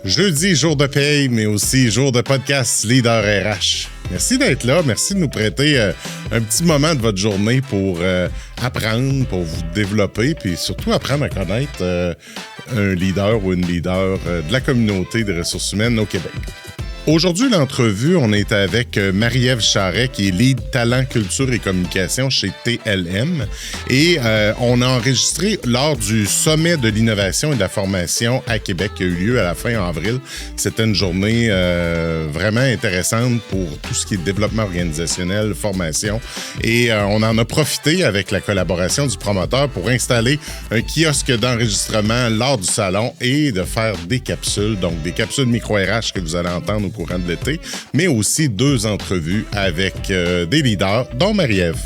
Jeudi, jour de paye, mais aussi jour de podcast Leader RH. Merci d'être là. Merci de nous prêter un petit moment de votre journée pour apprendre, pour vous développer, puis surtout apprendre à connaître un leader ou une leader de la communauté des ressources humaines au Québec. Aujourd'hui, l'entrevue, on est avec Marie-Ève Charret, qui est lead talent, culture et communication chez TLM. Et on a enregistré lors du sommet de l'innovation et de la formation à Québec qui a eu lieu à la fin avril. C'était une journée vraiment intéressante pour tout ce qui est développement organisationnel, formation. Et on en a profité avec la collaboration du promoteur pour installer un kiosque d'enregistrement lors du salon et de faire des capsules, donc des capsules micro-RH que vous allez entendre au courant de l'été, mais aussi 2 entrevues avec des leaders, dont Marie-Ève.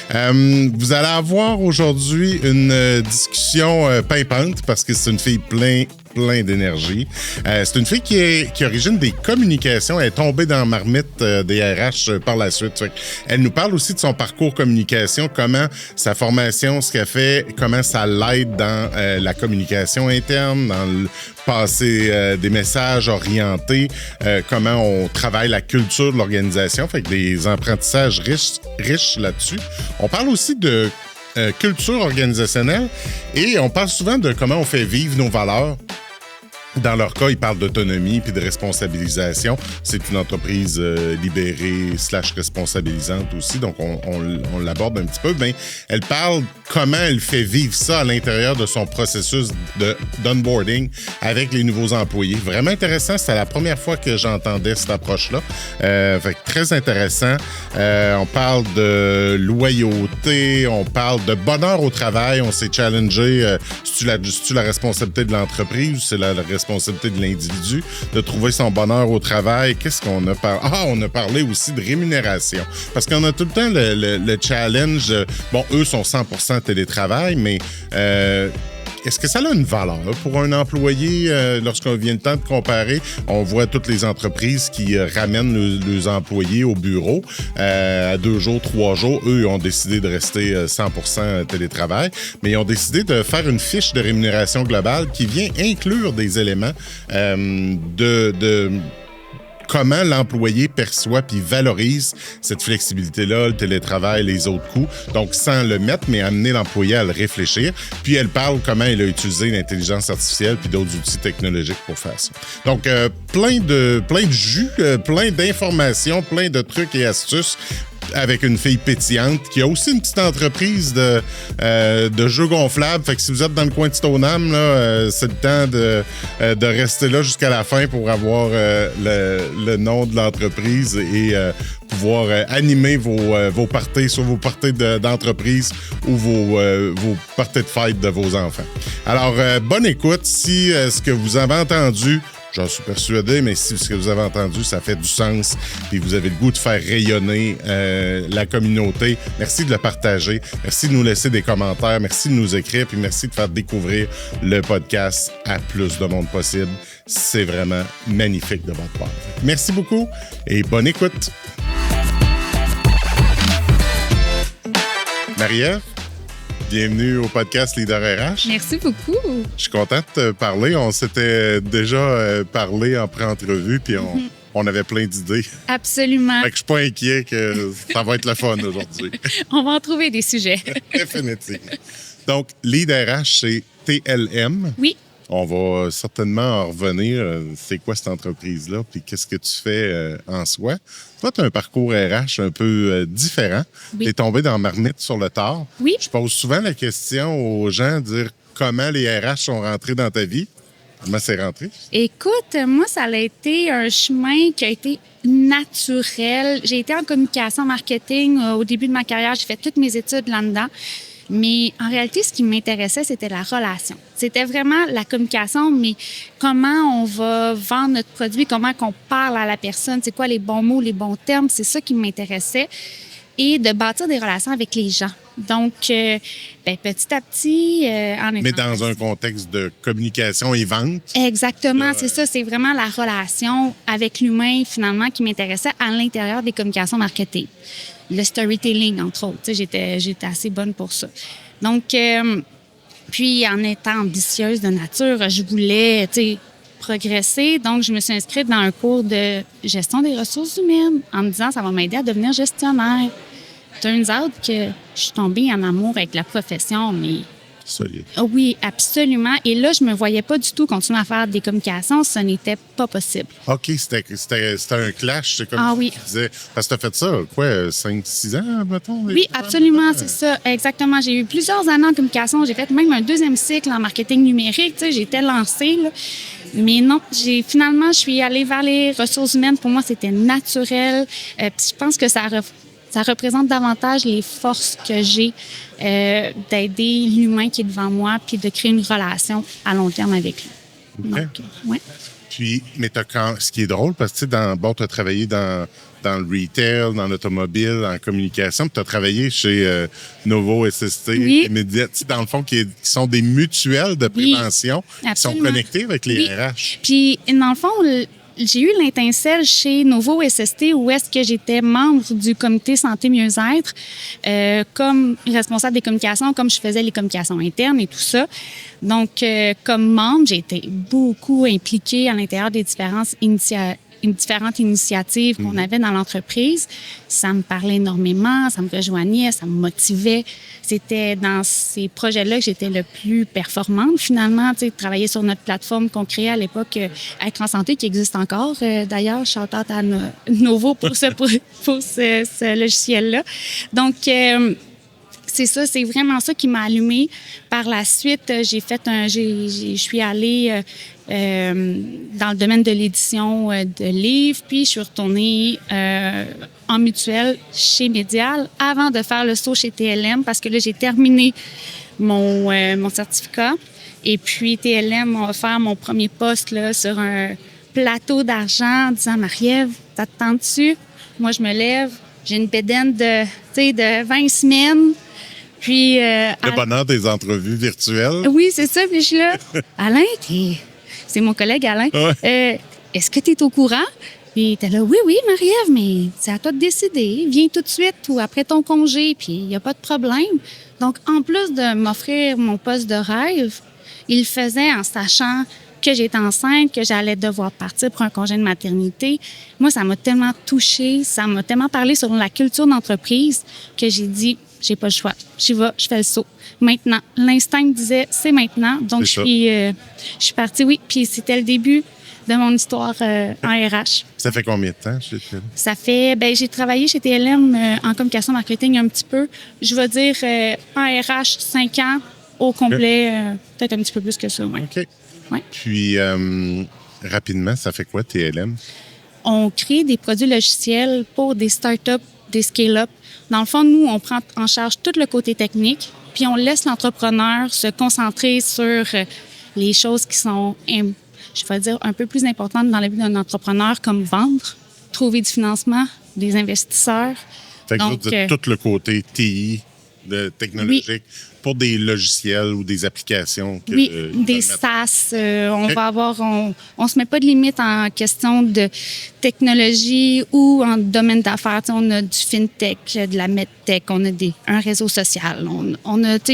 Vous allez avoir aujourd'hui une discussion pimpante parce que c'est une fille plein d'énergie. C'est une fille qui origine des communications. Elle est tombée dans la marmite des RH par la suite. Elle nous parle aussi de son parcours communication, comment sa formation, ce qu'elle fait, comment ça l'aide dans la communication interne, dans le passer des messages orientés, comment on travaille la culture de l'organisation. Fait que des apprentissages riches là-dessus. On parle aussi de culture organisationnelle et on parle souvent de comment on fait vivre nos valeurs. Dans leur cas, ils parlent d'autonomie puis de responsabilisation. C'est une entreprise libérée / responsabilisante aussi, donc on l'aborde un petit peu. Ben, elle parle comment elle fait vivre ça à l'intérieur de son processus d'onboarding avec les nouveaux employés. Vraiment intéressant. C'était la première fois que j'entendais cette approche-là. Fait que très intéressant. On parle de loyauté, on parle de bonheur au travail. On s'est challengé. C'est-tu la responsabilité de l'entreprise ou c'est la responsabilité de l'individu de trouver son bonheur au travail? Qu'est-ce qu'on a parlé? On a parlé aussi de rémunération. Parce qu'on a tout le temps le challenge. Bon, eux sont 100% télétravail, mais est-ce que ça a une valeur pour un employé lorsqu'on vient le temps de comparer? On voit toutes les entreprises qui ramènent leurs employés au bureau à 2 jours, 3 jours. Eux, ils ont décidé de rester 100% télétravail, mais ils ont décidé de faire une fiche de rémunération globale qui vient inclure des éléments de comment l'employé perçoit puis valorise cette flexibilité-là, le télétravail, les autres coûts. Donc, sans le mettre, mais amener l'employé à le réfléchir. Puis, elle parle comment il a utilisé l'intelligence artificielle puis d'autres outils technologiques pour faire ça. Donc, plein de jus, plein d'informations, plein de trucs et astuces avec une fille pétillante qui a aussi une petite entreprise de jeux gonflables. Fait que si vous êtes dans le coin de Stoneham, là, c'est le temps de rester là jusqu'à la fin pour avoir le nom de l'entreprise et pouvoir animer vos parties, soit vos parties d'entreprise ou vos parties de fête de vos enfants. Alors, bonne écoute. Si ce que vous avez entendu, j'en suis persuadé, mais si ce que vous avez entendu, ça fait du sens, puis vous avez le goût de faire rayonner la communauté, merci de le partager, merci de nous laisser des commentaires, merci de nous écrire, puis merci de faire découvrir le podcast à plus de monde possible. C'est vraiment magnifique de votre part. Merci beaucoup et bonne écoute. Marie-Ève, bienvenue au podcast Leader RH. Merci beaucoup. Je suis content de te parler. On s'était déjà parlé en pré-entrevue, puis on avait plein d'idées. Absolument. Fait que je suis pas inquiet que ça va être le fun aujourd'hui. On va en trouver des sujets. Définitivement. Donc, Leader RH, c'est TLM. Oui. On va certainement en revenir. C'est quoi cette entreprise-là? Puis qu'est-ce que tu fais en soi? Toi, tu as un parcours RH un peu différent. Oui. Tu es tombé dans la marmite sur le tard. Oui. Je pose souvent la question aux gens, dire comment les RH sont rentrés dans ta vie. Comment c'est rentré? Écoute, moi, ça a été un chemin qui a été naturel. J'ai été en communication marketing au début de ma carrière. J'ai fait toutes mes études là-dedans. Mais en réalité, ce qui m'intéressait, c'était la relation. C'était vraiment la communication, mais comment on va vendre notre produit, comment qu'on parle à la personne, c'est quoi les bons mots, les bons termes, c'est ça qui m'intéressait. Et de bâtir des relations avec les gens. Donc, petit à petit, Mais dans un contexte de communication et vente. Exactement, c'est ça. C'est vraiment la relation avec l'humain, finalement, qui m'intéressait à l'intérieur des communications marketing. Le storytelling, entre autres. J'étais assez bonne pour ça. Donc, puis en étant ambitieuse de nature, je voulais, progresser. Donc, je me suis inscrite dans un cours de gestion des ressources humaines en me disant ça va m'aider à devenir gestionnaire. Turns out que je suis tombée en amour avec la profession, mais Solide. oui, absolument. Et là, je me voyais pas du tout continuer à faire des communications. Ce n'était pas possible. OK, c'était un clash. C'est comme Oui. tu disais. Parce que tu as fait ça, quoi, 5-6 ans, mettons? Oui, absolument, c'est ça. Exactement. J'ai eu plusieurs années en communication. J'ai fait même un deuxième cycle en marketing numérique. Tu sais, j'étais lancée, là. Mais non, finalement, je suis allée vers les ressources humaines. Pour moi, c'était naturel. Puis je pense que ça représente davantage les forces que j'ai d'aider l'humain qui est devant moi puis de créer une relation à long terme avec lui. OK. Donc, ouais. Puis, mais ce qui est drôle, parce que tu sais, tu as travaillé dans le retail, dans l'automobile, en communication, puis tu as travaillé chez Novo SST, Oui. Média, dans le fond, qui sont des mutuelles de prévention qui sont absolument. connectées avec les Oui. RH. Puis, dans le fond, j'ai eu l'étincelle chez Novo SST où est-ce que j'étais membre du comité santé mieux-être comme responsable des communications, comme je faisais les communications internes et tout ça. Donc, comme membre, j'ai été beaucoup impliquée à l'intérieur des différentes initiatives qu'on avait dans l'entreprise. Ça me parlait énormément, ça me rejoignait, ça me motivait. C'était dans ces projets-là que j'étais le plus performante, finalement. Tu sais, travailler sur notre plateforme qu'on créait à l'époque, Être en santé, qui existe encore. D'ailleurs, shout-out à Novo pour ce logiciel-là. Donc, c'est ça, c'est vraiment ça qui m'a allumée. Par la suite, je suis allée dans le domaine de l'édition de livres, puis je suis retournée en mutuelle chez Médial avant de faire le saut chez TLM parce que là, j'ai terminé mon certificat. Et puis, TLM m'a offert mon premier poste là, sur un plateau d'argent en disant « Marie-Ève, ça te tente-tu? » Moi, je me lève, j'ai une bédaine de 20 semaines. Puis, Le bonheur des entrevues virtuelles. Oui, c'est ça. Puis je suis là. Alain, c'est mon collègue Alain. Ouais. Est-ce que tu es au courant? Puis il était là, oui, Marie-Ève, mais c'est à toi de décider. Viens tout de suite ou après ton congé, puis il n'y a pas de problème. Donc, en plus de m'offrir mon poste de rêve, il le faisait en sachant que j'étais enceinte, que j'allais devoir partir pour un congé de maternité. Moi, ça m'a tellement touchée, ça m'a tellement parlé sur la culture d'entreprise que j'ai dit, j'ai pas le choix. J'y vais, je fais le saut. Maintenant, l'instinct me disait, c'est maintenant. Donc, je suis partie, oui. Puis c'était le début de mon histoire en RH. Ça fait combien de temps chez TLM? Ça fait, j'ai travaillé chez TLM en communication marketing un petit peu. Je vais dire en RH 5 ans au complet, peut-être un petit peu plus que ça, oui. OK. Ouais. Puis, rapidement, ça fait quoi TLM? On crée des produits logiciels pour des startups, des scale-up. Dans le fond, nous, on prend en charge tout le côté technique, puis on laisse l'entrepreneur se concentrer sur les choses qui sont, je vais dire, un peu plus importantes dans la vie d'un entrepreneur, comme vendre, trouver du financement, des investisseurs. Fait que Donc, vous dites tout le côté TI, technologique, pour des logiciels ou des applications. Des SaaS. On se met pas de limite en question de technologie ou en domaine d'affaires. T'sais, on a du fintech, de la medtech, on a un réseau social.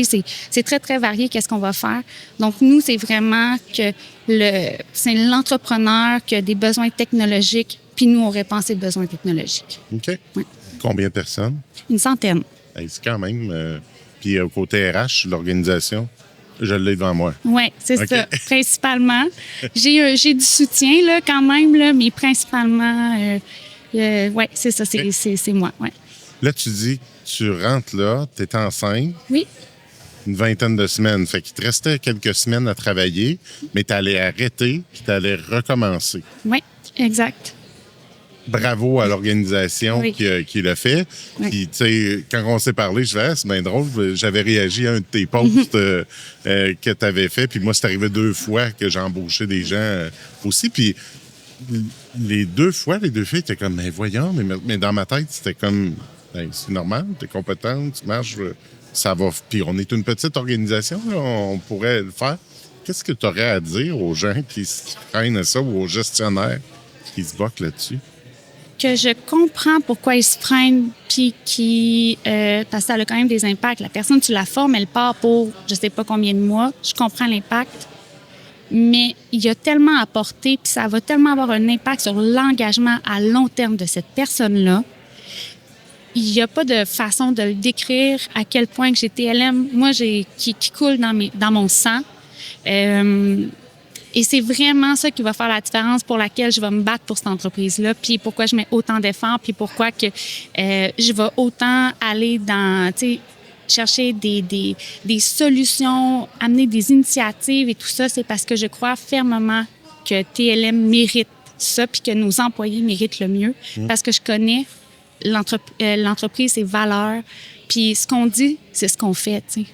C'est très, très varié qu'est-ce qu'on va faire. Donc, nous, c'est vraiment que c'est l'entrepreneur qui a des besoins technologiques, puis nous, on répond ses besoins technologiques. OK. Oui. Combien de personnes? Une centaine. Hey, c'est quand même... Puis côté RH, l'organisation, je l'ai devant moi. Oui, c'est OK. ça, principalement. J'ai du soutien là, quand même, là, mais principalement, oui, c'est ça, c'est moi. Ouais. Là, tu dis, tu rentres là, tu es enceinte, Oui, une vingtaine de semaines. Fait qu'il te restait quelques semaines à travailler, mais tu allais arrêter, puis tu allais recommencer. oui, exact. Bravo à l'organisation Oui. qui l'a fait. Oui. Puis, tu sais, quand on s'est parlé, je fais, c'est bien drôle, j'avais réagi à un de tes posts que tu avais fait. Puis moi, c'est arrivé 2 fois que j'ai embauché des gens aussi. Puis les 2 fois, les 2 filles étaient comme, mais voyons, mais dans ma tête, c'était comme, ben, c'est normal, tu es compétente, tu marches, ça va. Puis on est une petite organisation, là, on pourrait le faire. Qu'est-ce que tu aurais à dire aux gens qui se prennent à ça ou aux gestionnaires qui se bloquent là-dessus? Que je comprends pourquoi ils se freinent, puis parce que ça a quand même des impacts. La personne, tu la formes, elle part pour je sais pas combien de mois. Je comprends l'impact. mais il a tellement apporté, puis ça va tellement avoir un impact sur l'engagement à long terme de cette personne-là. Il n'y a pas de façon de le décrire à quel point que j'ai TLM, moi, qui coule dans mon sang. Et c'est vraiment ça qui va faire la différence pour laquelle je vais me battre pour cette entreprise-là, puis pourquoi je mets autant d'efforts, puis pourquoi que je vais autant aller dans, tu sais, chercher des solutions, amener des initiatives et tout ça, c'est parce que je crois fermement que TLM mérite ça, puis que nos employés méritent le mieux, parce que je connais l'entreprise, ses valeurs, puis ce qu'on dit, c'est ce qu'on fait, tu sais.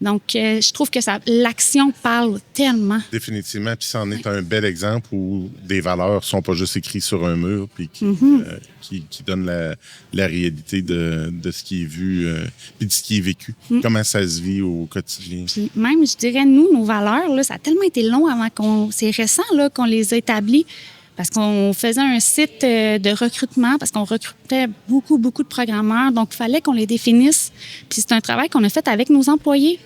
Donc, je trouve que l'action parle tellement. Définitivement. Puis ça en est un bel exemple où des valeurs sont pas juste écrites sur un mur puis qui donnent la réalité de ce qui est vu puis de ce qui est vécu. Comment ça se vit au quotidien. Puis même, je dirais, nous, nos valeurs, là, ça a tellement été long avant c'est récent là, qu'on les a établies. Parce qu'on faisait un site de recrutement, parce qu'on recrutait beaucoup de programmeurs. Donc, il fallait qu'on les définisse. Puis c'est un travail qu'on a fait avec nos employés.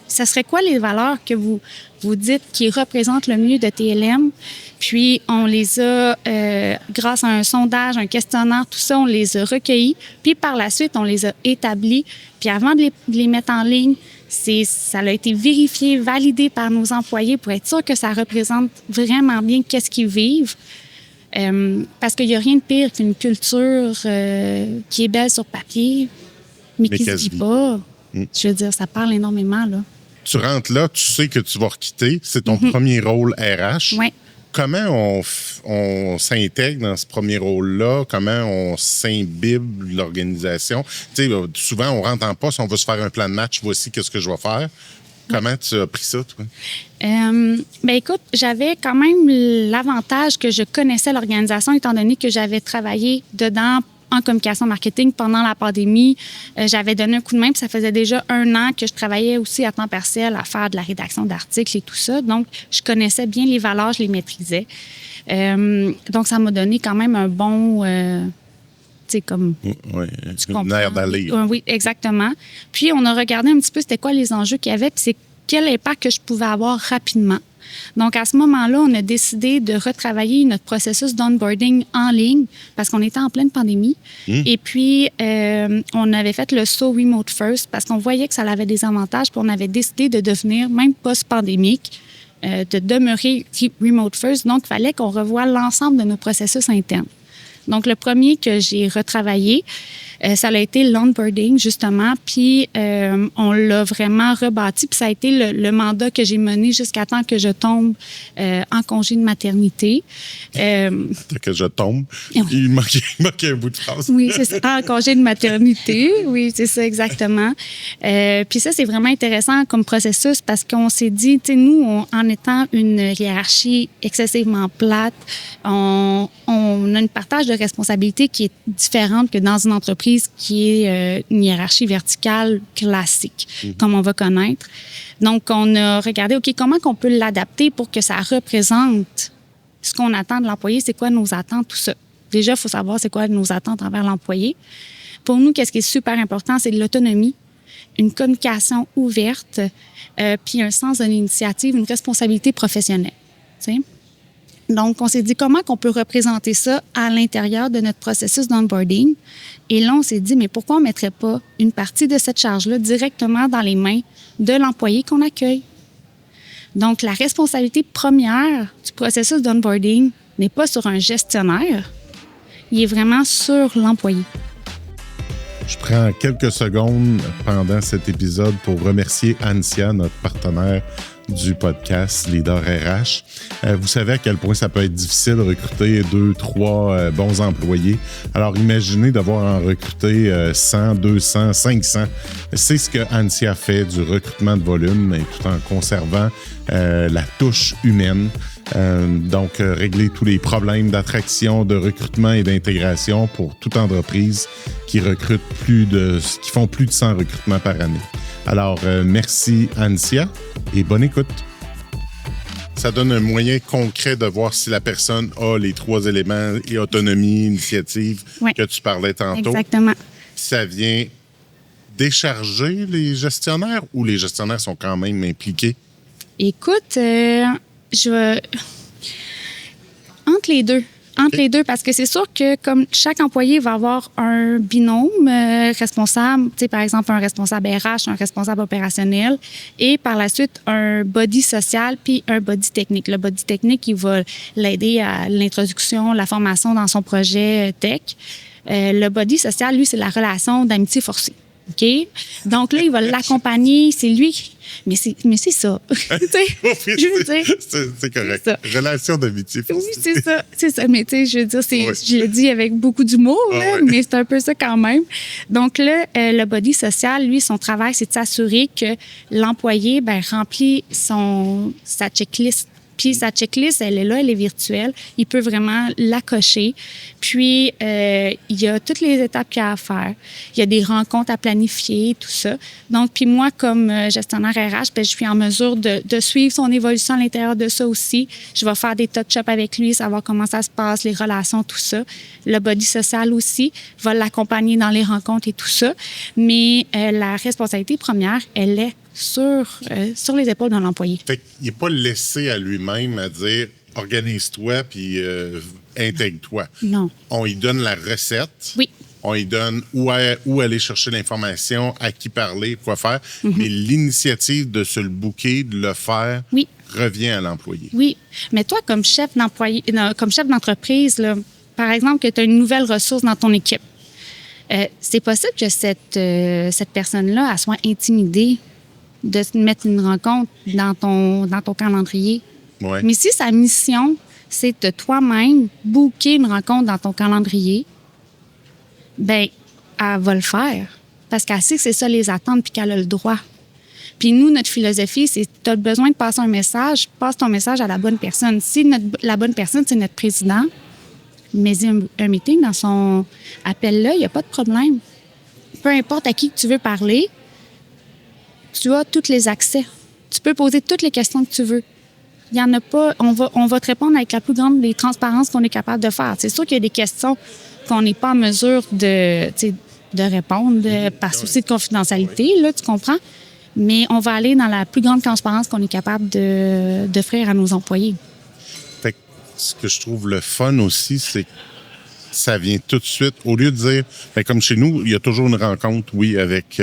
Ça serait quoi les valeurs que vous dites qui représentent le mieux de TLM? Puis, on les a, grâce à un sondage, un questionnaire, tout ça, on les a recueillis. Puis, par la suite, on les a établis. Puis, avant de les mettre en ligne, ça a été vérifié, validé par nos employés pour être sûr que ça représente vraiment bien qu'est-ce qu'ils vivent. Parce qu'il n'y a rien de pire qu'une culture qui est belle sur papier, mais qui ne se dit pas. Je veux dire, ça parle énormément, là. Tu rentres là, tu sais que tu vas requitter. C'est ton premier rôle RH. Oui. Comment on s'intègre dans ce premier rôle-là? Comment on s'imbibe l'organisation? Tu sais, souvent, on rentre en poste, on va se faire un plan de match. Voici qu'est-ce que je vais faire. Comment tu as pris ça, toi? Ben écoute, j'avais quand même l'avantage que je connaissais l'organisation, étant donné que j'avais travaillé dedans en communication marketing pendant la pandémie. J'avais donné un coup de main, puis ça faisait déjà 1 an que je travaillais aussi à temps partiel à faire de la rédaction d'articles et tout ça. Donc, je connaissais bien les valeurs, je les maîtrisais. Donc, ça m'a donné quand même un bon... tu sais, comme... Oui, tu comprends. Un air d'aller. Oui, exactement. Puis, on a regardé un petit peu c'était quoi les enjeux qu'il y avait, puis c'est quel impact que je pouvais avoir rapidement. Donc, à ce moment-là, on a décidé de retravailler notre processus d'onboarding en ligne parce qu'on était en pleine pandémie. Et puis, on avait fait le saut Remote First parce qu'on voyait que ça avait des avantages. Puis, on avait décidé de devenir, même post-pandémique, de demeurer Remote First. Donc, il fallait qu'on revoie l'ensemble de nos processus internes. Donc, le premier que j'ai retravaillé, ça a été l'onboarding, justement, puis on l'a vraiment rebâti, puis ça a été le mandat que j'ai mené jusqu'à temps que je tombe en congé de maternité. Que je tombe? Oui. Il manquait un bout de phrase. Oui, c'est ça, en congé de maternité. Oui, c'est ça, exactement. Puis ça, c'est vraiment intéressant comme processus parce qu'on s'est dit, tu sais, nous, en étant une hiérarchie excessivement plate, on a une partage de responsabilité qui est différente que dans une entreprise qui est une hiérarchie verticale classique, comme on va connaître. Donc, on a regardé, OK, comment on peut l'adapter pour que ça représente ce qu'on attend de l'employé, c'est quoi nos attentes, tout ça. Déjà, il faut savoir c'est quoi nos attentes envers l'employé. Pour nous, qu'est-ce qui est super important, c'est de l'autonomie, une communication ouverte, puis un sens de l'initiative, une responsabilité professionnelle. Tu sais? Donc, on s'est dit comment qu'on peut représenter ça à l'intérieur de notre processus d'onboarding. Et là, on s'est dit, mais pourquoi on ne mettrait pas une partie de cette charge-là directement dans les mains de l'employé qu'on accueille? Donc, la responsabilité première du processus d'onboarding n'est pas sur un gestionnaire, il est vraiment sur l'employé. Je prends quelques secondes pendant cet épisode pour remercier Ansia, notre partenaire du podcast Leader RH. Vous savez à quel point ça peut être difficile de recruter 2, 3 bons employés. Alors, imaginez devoir en recruter 100, 200, 500. C'est ce que Ansia fait, du recrutement de volume, mais tout en conservant la touche humaine. Donc, régler tous les problèmes d'attraction, de recrutement et d'intégration pour toute entreprise qui font plus de 100 recrutements par année. Alors, merci Ansia et bonne écoute. Ça donne un moyen concret de voir si la personne a les 3 éléments et autonomie, initiative que tu parlais tantôt. Exactement. Ça vient décharger les gestionnaires ou les gestionnaires sont quand même impliqués? Écoute, Entre les deux. Entre les deux, parce que c'est sûr que comme chaque employé va avoir un binôme responsable, tu sais, par exemple, un responsable RH, un responsable opérationnel, et par la suite, un body social puis un body technique. Le body technique, il va l'aider à l'introduction, la formation dans son projet tech. Le body social, lui, c'est la relation d'amitié forcée. OK? Donc là, il va l'accompagner. C'est lui. Mais c'est ça. Je veux dire. C'est correct. Relation d'amitié. Oui, c'est ça. C'est ça. Mais tu sais, je veux dire, je le dis avec beaucoup d'humour, mais c'est un peu ça quand même. Donc là, le body social, lui, son travail, c'est de s'assurer que l'employé remplit sa checklist. Puis sa checklist, elle est là, elle est virtuelle. Il peut vraiment la cocher. Puis, il y a toutes les étapes qu'il y a à faire. Il y a des rencontres à planifier, tout ça. Donc, puis moi, comme gestionnaire RH, je suis en mesure de suivre son évolution à l'intérieur de ça aussi. Je vais faire des touch-ups avec lui, savoir comment ça se passe, les relations, tout ça. Le body social aussi va l'accompagner dans les rencontres et tout ça. Mais la responsabilité première, elle est sur les épaules de l'employé. Fait qu'il n'est pas laissé à lui-même à dire « organise-toi puis intègre-toi ». Non. On lui donne la recette. Oui. On lui donne où aller chercher l'information, à qui parler, quoi faire. Mais l'initiative de se le booker, de le faire, revient à l'employé. Oui. Mais toi, comme chef d'entreprise, là, par exemple, que tu as une nouvelle ressource dans ton équipe, c'est possible que cette personne-là elle soit intimidée de mettre une rencontre dans ton calendrier. Ouais. Mais si sa mission, c'est de toi-même booker une rencontre dans ton calendrier, elle va le faire. Parce qu'elle sait que c'est ça les attentes puis qu'elle a le droit. Puis nous, notre philosophie, c'est tu as besoin de passer un message, passe ton message à la bonne personne. Si la bonne personne, c'est notre président, mais un meeting dans son appel-là, il n'y a pas de problème. Peu importe à qui tu veux parler, tu as tous les accès. Tu peux poser toutes les questions que tu veux. Il y en a pas. On va te répondre avec la plus grande des transparences qu'on est capable de faire. C'est sûr qu'il y a des questions qu'on n'est pas en mesure de répondre par souci de confidentialité, là, tu comprends? Mais on va aller dans la plus grande transparence qu'on est capable d'offrir à nos employés. Fait que ce que je trouve le fun aussi, c'est que ça vient tout de suite. Au lieu de dire, comme chez nous, il y a toujours une rencontre, oui, avec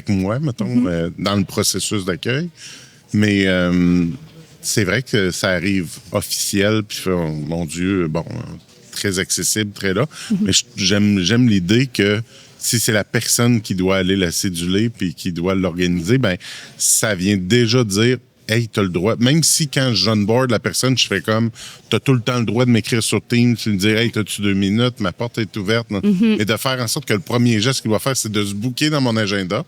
moi, mettons, dans le processus d'accueil. Mais c'est vrai que ça arrive officiel, puis oh, mon Dieu, très accessible, très là. Mais j'aime l'idée que si c'est la personne qui doit aller la céduler puis qui doit l'organiser, ça vient déjà dire hey, t'as le droit. Même si quand j'onboard la personne, je fais comme t'as tout le temps le droit de m'écrire sur Teams, tu me dis hey, t'as-tu 2 minutes, ma porte est ouverte. Et de faire en sorte que le premier geste qu'il doit faire, c'est de se booker dans mon agenda.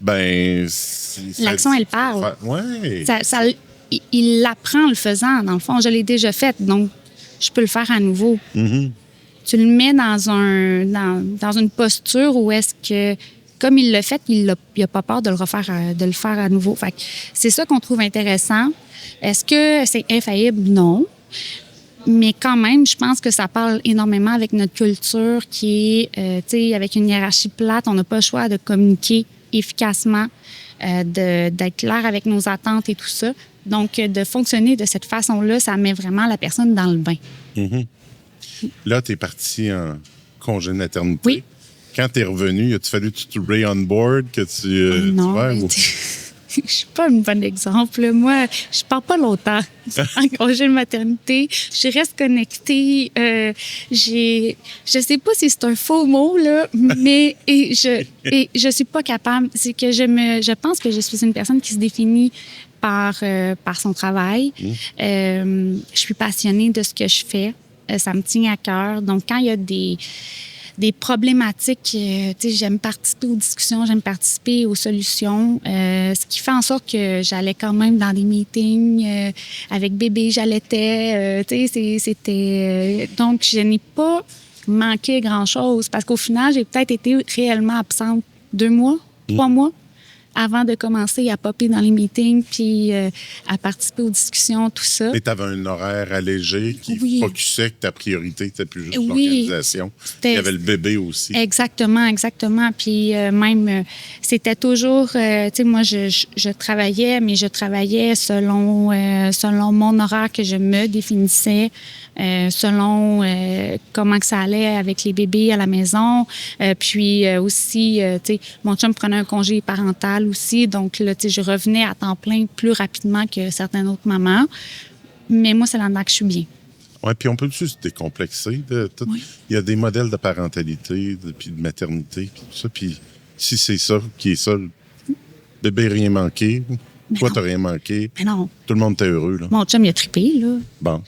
L'action, elle parle. Ouais. Il l'apprend en le faisant, dans le fond. Je l'ai déjà fait, donc je peux le faire à nouveau. Tu le mets dans une posture où est-ce que comme il l'a fait, il n'a pas peur de le faire à nouveau. Fait que c'est ça qu'on trouve intéressant. Est-ce que c'est infaillible? Non. Mais quand même, je pense que ça parle énormément avec notre culture qui est, avec une hiérarchie plate, on n'a pas le choix de communiquer efficacement, d'être clair avec nos attentes et tout ça. Donc, de fonctionner de cette façon-là, ça met vraiment la personne dans le bain. Là, tu es parti en congé de maternité. Oui. Quand tu es revenu, a-t-il fallu que tu te re-onboard, que tu... non, je suis pas un bon exemple. Moi, je pars pas longtemps en congé de maternité. Je reste connectée. Je sais pas si c'est un faux mot, là, mais je suis pas capable. C'est que je pense que je suis une personne qui se définit par son travail. Je suis passionnée de ce que je fais. Ça me tient à cœur. Donc, quand il y a des problématiques, j'aime participer aux discussions, j'aime participer aux solutions, ce qui fait en sorte que j'allais quand même dans des meetings avec bébé, j'allaitais, c'était... donc, je n'ai pas manqué grand-chose parce qu'au final, j'ai peut-être été réellement absente 2 mois, 3 mois. avant de commencer à popper dans les meetings puis à participer aux discussions, tout ça. Et tu avais un horaire allégé qui focusait que ta priorité n'était plus juste l'organisation. Il y avait le bébé aussi. Exactement. Puis même, c'était toujours... tu sais, moi, je travaillais, mais je travaillais selon mon horaire que je me définissais, selon comment que ça allait avec les bébés à la maison. Puis aussi, tu sais, mon chum prenait un congé parental aussi. Donc, là, tu sais, je revenais à temps plein plus rapidement que certaines autres mamans. Mais moi, c'est là-dedans que je suis bien. Oui, puis on peut juste décomplexer de tout. Oui. Il y a des modèles de parentalité, puis de maternité, puis tout ça. Puis si c'est ça qui est ça, le bébé rien manqué, toi, t'as rien manqué. Mais non. Tout le monde était heureux, là. Mon chum, il a trippé, là. Bon.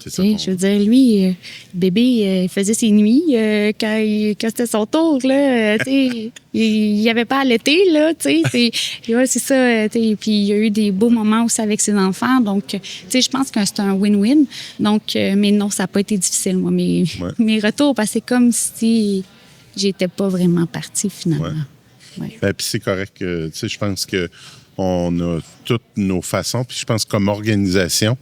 Je veux dire, lui, le bébé, il faisait ses nuits quand c'était son tour, là. Il n'y avait pas à l'été, là, tu sais. Ouais, c'est ça. Puis il y a eu des beaux moments aussi avec ses enfants. Donc, tu sais, je pense que c'est un win-win. Donc, mais non, ça n'a pas été difficile, moi, mes retours, parce que c'est comme si j'étais pas vraiment partie, finalement. Ouais. Puis c'est correct. Tu sais, je pense qu'on a toutes nos façons. Puis je pense comme organisation,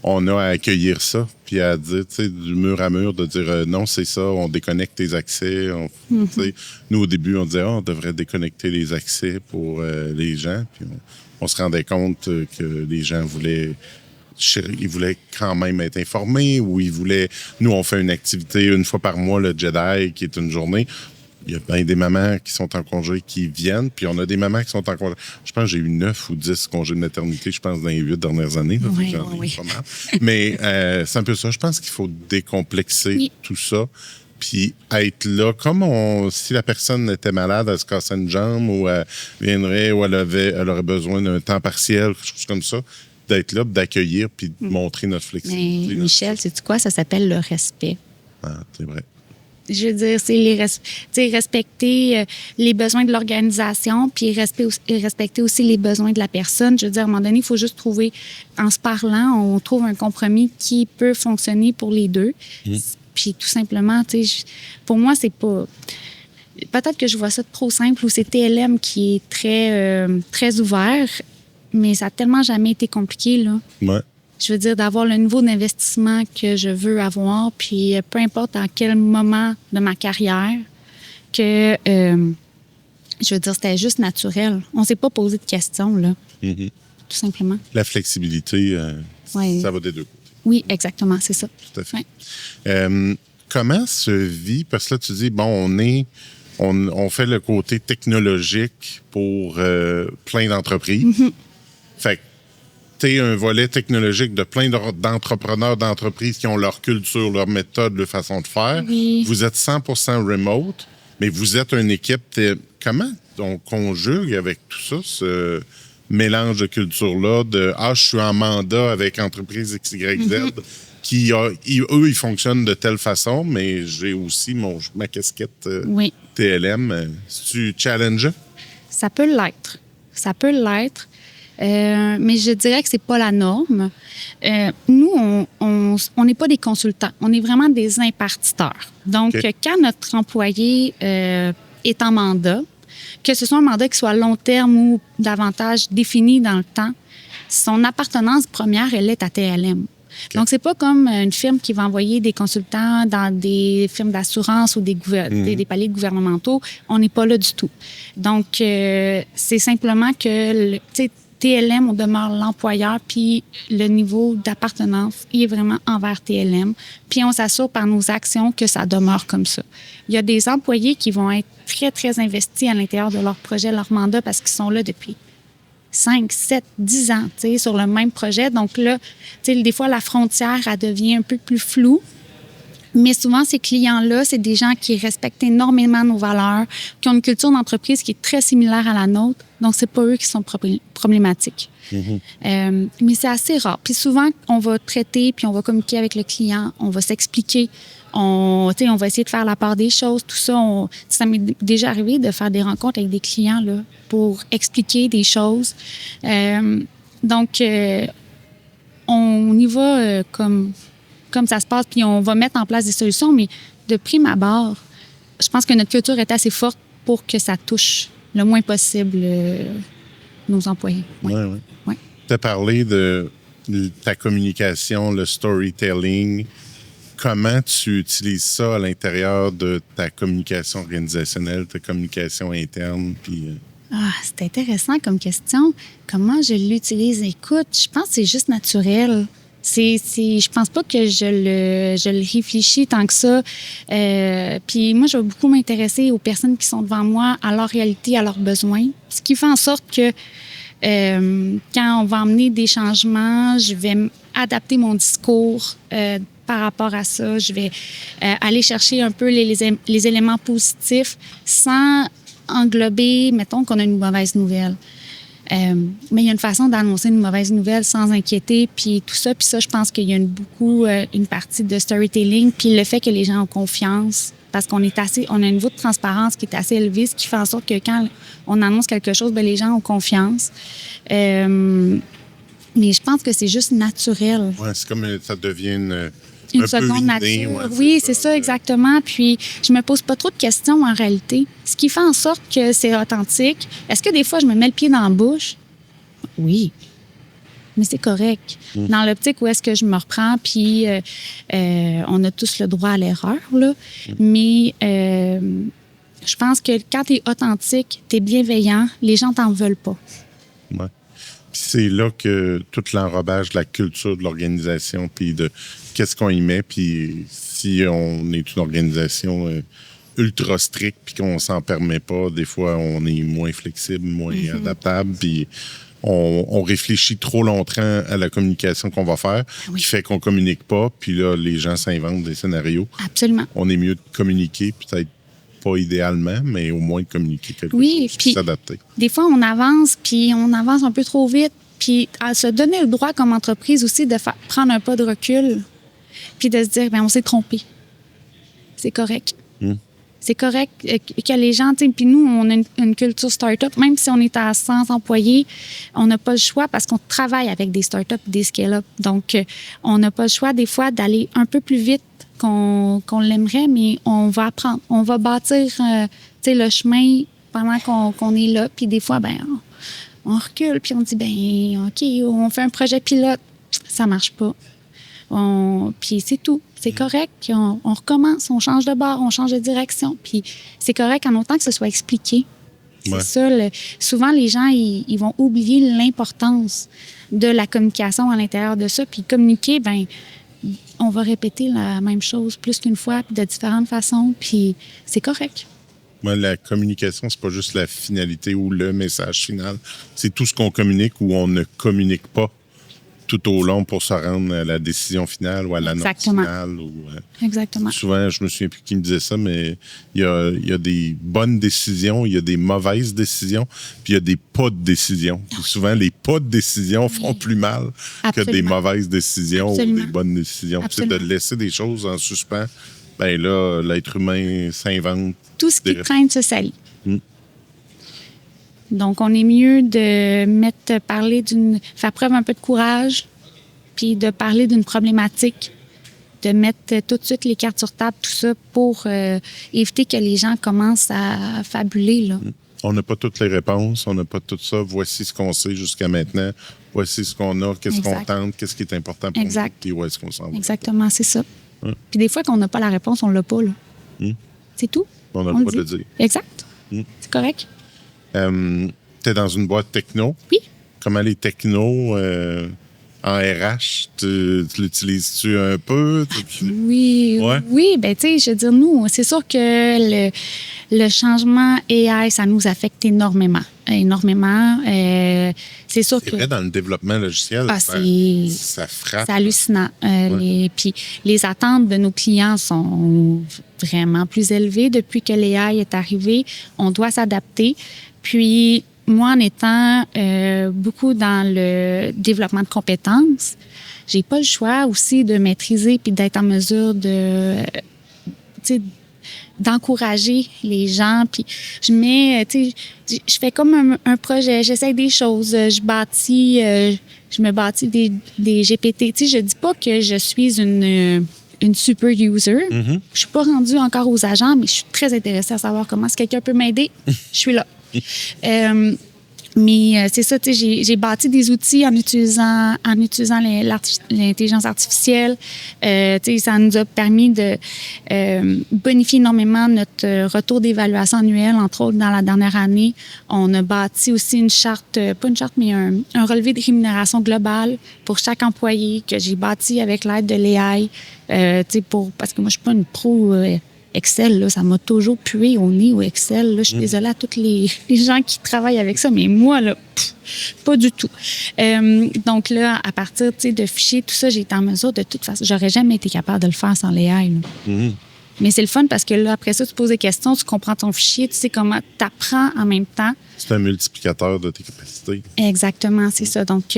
on a à accueillir ça, puis à dire, tu sais, du mur à mur, de dire non, c'est ça, on déconnecte les accès. Tu sais, nous, au début, on disait, on devrait déconnecter les accès pour les gens. Puis on se rendait compte que les gens voulaient quand même être informés, ou ils voulaient... Nous, on fait une activité une fois par mois, le Jedi, qui est une journée. Il y a bien des mamans qui sont en congé qui viennent, puis on a des mamans qui sont en congé. Je pense que j'ai eu 9 ou 10 congés de maternité, je pense, dans les 8 dernières années. Là, oui. Pas mal. Mais c'est un peu ça. Je pense qu'il faut décomplexer tout ça, puis être là. Comme si la personne était malade, elle se cassait une jambe, ou elle viendrait, ou elle aurait besoin d'un temps partiel, quelque chose comme ça, d'être là, d'accueillir, puis de montrer notre flexibilité. Mais Michel, sais-tu quoi? Ça s'appelle le respect. Ah, c'est vrai. Je veux dire, c'est respecter les besoins de l'organisation, puis respecter aussi les besoins de la personne. Je veux dire, à un moment donné, il faut juste trouver, en se parlant, on trouve un compromis qui peut fonctionner pour les deux. Puis tout simplement, tu sais, pour moi, c'est pas... Peut-être que je vois ça trop simple, ou c'est TLM qui est très ouvert, mais ça n'a tellement jamais été compliqué, là. Ouais. Je veux dire, d'avoir le niveau d'investissement que je veux avoir, puis peu importe à quel moment de ma carrière, que, je veux dire, c'était juste naturel. On ne s'est pas posé de questions, là. Tout simplement. La flexibilité, ça va des deux côtés. Oui, exactement, c'est ça. Tout à fait. Ouais. Comment se vit, parce que là, tu dis, bon, on fait le côté technologique pour plein d'entreprises. Fait que t'es un volet technologique de plein d'entrepreneurs, d'entreprises qui ont leur culture, leur méthode, leur façon de faire. Oui. Vous êtes 100% remote, mais vous êtes une équipe. Comment on conjugue avec tout ça, ce mélange de culture-là, je suis en mandat avec entreprise XYZ, qui, eux, ils fonctionnent de telle façon, mais j'ai aussi ma casquette TLM. C'est-tu challengeant? Ça peut l'être. Mais je dirais que c'est pas la norme. Nous, on n'est pas des consultants. On est vraiment des impartiteurs. Donc, quand notre employé est en mandat, que ce soit un mandat qui soit à long terme ou davantage défini dans le temps, son appartenance première, elle est à TLM. Donc, c'est pas comme une firme qui va envoyer des consultants dans des firmes d'assurance ou des paliers gouvernementaux. On n'est pas là du tout. Donc, c'est simplement que, TLM, on demeure l'employeur, puis le niveau d'appartenance, il est vraiment envers TLM. Puis on s'assure par nos actions que ça demeure comme ça. Il y a des employés qui vont être très, très investis à l'intérieur de leur projet, leur mandat, parce qu'ils sont là depuis 5, 7, 10 ans, sur le même projet. Donc là, des fois, la frontière, elle devient un peu plus floue. Mais souvent, ces clients-là, c'est des gens qui respectent énormément nos valeurs, qui ont une culture d'entreprise qui est très similaire à la nôtre. Donc, c'est pas eux qui sont problématiques. Mais c'est assez rare. Puis souvent, on va traiter, puis on va communiquer avec le client, on va s'expliquer, on va essayer de faire la part des choses, tout ça. Ça m'est déjà arrivé de faire des rencontres avec des clients là, pour expliquer des choses. Donc, on y va comme ça se passe, puis on va mettre en place des solutions, mais de prime abord, je pense que notre culture est assez forte pour que ça touche le moins possible nos employés. Oui. Ouais. Tu as parlé de ta communication, le storytelling. Comment tu utilises ça à l'intérieur de ta communication organisationnelle, ta communication interne? Puis, c'est intéressant comme question. Comment je l'utilise? Écoute, je pense que c'est juste naturel. Je pense pas que je le réfléchis tant que ça. Puis moi, je vais beaucoup m'intéresser aux personnes qui sont devant moi, à leur réalité, à leurs besoins. Ce qui fait en sorte que quand on va emmener des changements, je vais adapter mon discours par rapport à ça. Je vais aller chercher un peu les éléments positifs sans englober, mettons qu'on a une mauvaise nouvelle. Mais il y a une façon d'annoncer une mauvaise nouvelle sans inquiéter, puis tout ça. Puis ça, je pense qu'il y a une partie de storytelling, puis le fait que les gens ont confiance, parce qu'on a un niveau de transparence qui est assez élevé, ce qui fait en sorte que quand on annonce quelque chose, bien, les gens ont confiance. Mais je pense que c'est juste naturel. Ouais, c'est comme ça devient une seconde nature. Ouais, oui, c'est ça, exactement. Puis, je me pose pas trop de questions en réalité. Ce qui fait en sorte que c'est authentique. Est-ce que des fois, je me mets le pied dans la bouche? Oui. Mais c'est correct. Dans l'optique où est-ce que je me reprends, puis on a tous le droit à l'erreur, là. Mais je pense que quand tu es authentique, tu es bienveillant, les gens t'en veulent pas. Ouais. Puis c'est là que tout l'enrobage de la culture de l'organisation, puis de qu'est-ce qu'on y met, puis si on est une organisation ultra stricte, puis qu'on s'en permet pas, des fois, on est moins flexible, moins adaptable, puis on réfléchit trop longtemps à la communication qu'on va faire, qui fait qu'on communique pas, puis là, les gens s'inventent des scénarios. Absolument. On est mieux de communiquer, peut-être pas idéalement, mais au moins de communiquer quelque chose, puis s'adapter. Des fois, on avance, puis on avance un peu trop vite, puis à se donner le droit comme entreprise aussi de prendre un pas de recul, puis de se dire, bien, on s'est trompé. C'est correct. C'est correct que les gens, tu sais, puis nous, on a une culture start-up, même si on est à 100 employés, on n'a pas le choix parce qu'on travaille avec des start-up, des scale-up. Donc, on n'a pas le choix des fois d'aller un peu plus vite qu'on l'aimerait, mais on va apprendre. On va bâtir, tu sais, le chemin pendant qu'on est là. Puis des fois, ben, on recule, puis on dit, ben, OK, on fait un projet pilote. Ça marche pas. Puis c'est tout. C'est correct. On recommence, on change de bord, on change de direction. Puis c'est correct en autant que ce soit expliqué. C'est ça. Souvent, les gens, ils vont oublier l'importance de la communication à l'intérieur de ça. Puis communiquer, ben, on va répéter la même chose plus qu'une fois, puis de différentes façons. Puis c'est correct. Moi, la communication, c'est pas juste la finalité ou le message final. C'est tout ce qu'on communique ou on ne communique pas tout au long pour se rendre à la décision finale ou à la note finale. Exactement. Souvent, je me souviens plus qui me disait ça, mais il y a des bonnes décisions, il y a des mauvaises décisions, puis il y a des pas de décision. Puis souvent, les pas de décision font plus mal que des mauvaises décisions ou des bonnes décisions. C'est de laisser des choses en suspens. Ben là, l'être humain s'invente. Tout ce qui traîne se salit. Donc, on est mieux de faire preuve un peu de courage, puis de parler d'une problématique, de mettre tout de suite les cartes sur table, tout ça, pour éviter que les gens commencent à fabuler, là. On n'a pas toutes les réponses, on n'a pas tout ça. Voici ce qu'on sait jusqu'à maintenant. Voici ce qu'on a, qu'est-ce qu'on tente, qu'est-ce qui est important pour nous, puis où est-ce qu'on s'en va. Exactement, c'est ça. Puis des fois, quand on n'a pas la réponse, on l'a pas, là. C'est tout. On n'a pas de le dire. Exact. C'est correct. Tu es dans une boîte techno. Oui. Comment les technos en RH, tu l'utilises-tu un peu? Oui. Oui, ben tu sais, je veux dire, nous, c'est sûr que le changement AI, ça nous affecte énormément. C'est sûr que... C'est vrai, dans le développement logiciel, ça frappe. C'est hallucinant. Puis les attentes de nos clients sont vraiment plus élevées depuis que l'AI est arrivé. On doit s'adapter. Puis moi, en étant beaucoup dans le développement de compétences, j'ai pas le choix aussi de maîtriser puis d'être en mesure d'encourager les gens. Puis je fais comme un projet, j'essaie des choses, je me bâtis des GPT. Je dis pas que je suis une super user. Je suis pas rendue encore aux agents, mais je suis très intéressée à savoir comment, si quelqu'un peut m'aider, je suis là. Mais c'est ça, tu sais, j'ai bâti des outils en utilisant l'intelligence artificielle. Tu sais, ça nous a permis de bonifier énormément notre retour d'évaluation annuel. Entre autres, dans la dernière année, on a bâti aussi une charte, pas une charte, mais un relevé de rémunération globale pour chaque employé que j'ai bâti avec l'aide de l'AI. Tu sais, parce que moi, je suis pas une pro Excel, là, ça m'a toujours pué au nez au Excel. Là. Je suis désolée à tous les gens qui travaillent avec ça, mais moi, là, pas du tout. Donc là, à partir de fichiers, tout ça, j'ai été en mesure de toute façon. J'aurais jamais été capable de le faire sans l'AI. Mais c'est le fun parce que là, après ça, tu poses des questions, tu comprends ton fichier, tu sais comment tu apprends en même temps. C'est un multiplicateur de tes capacités. Exactement, c'est ça. Donc,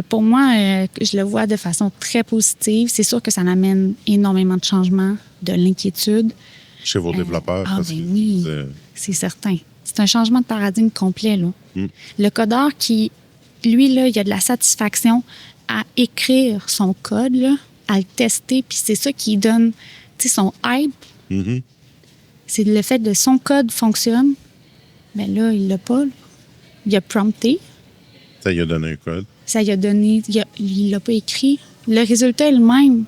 pour moi, je le vois de façon très positive. C'est sûr que ça amène énormément de changements, de l'inquiétude. Chez vos développeurs. Oui, c'est certain. C'est un changement de paradigme complet, là. Le codeur qui, lui, là, il a de la satisfaction à écrire son code, là, à le tester, puis c'est ça qui donne, tu sais, son hype. C'est le fait que son code fonctionne. Mais là, il l'a pas. Là. Il a prompté. Ça lui a donné un code. Ça lui a donné... Il l'a pas écrit. Le résultat est le même.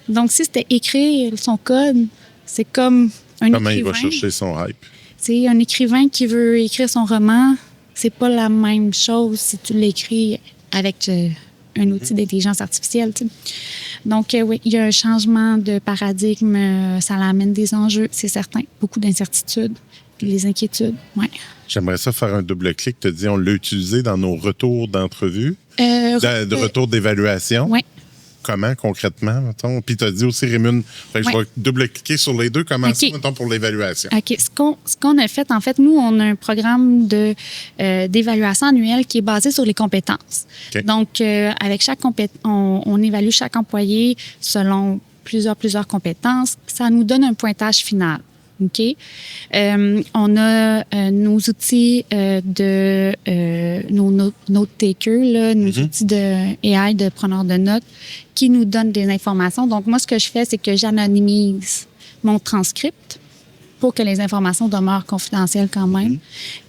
Donc, si c'était écrire son code, c'est comme un Comment écrivain. il va chercher son hype? C'est un écrivain qui veut écrire son roman. C'est pas la même chose si tu l'écris avec un outil d'intelligence artificielle. T'sais. Donc, oui, il y a un changement de paradigme. Ça amène des enjeux, c'est certain. Beaucoup d'incertitudes. Puis les inquiétudes, oui. J'aimerais ça faire un double-clic. Tu as dit, on l'a utilisé dans nos retours d'entrevue, de retours d'évaluation. Oui. Comment, concrètement, mettons? Puis tu as dit aussi, Rémun, je vais double-cliquer sur les deux. Comment ça, mettons, pour l'évaluation? OK. Ce qu'on a fait, en fait, nous, on a un programme d'évaluation annuelle qui est basé sur les compétences. Okay. Donc, avec chaque on évalue chaque employé selon plusieurs compétences. Ça nous donne un pointage final. OK? On a nos outils nos note-takers, nos outils de AI, de preneurs de notes, qui nous donnent des informations. Donc, moi, ce que je fais, c'est que j'anonymise mon transcript pour que les informations demeurent confidentielles quand même.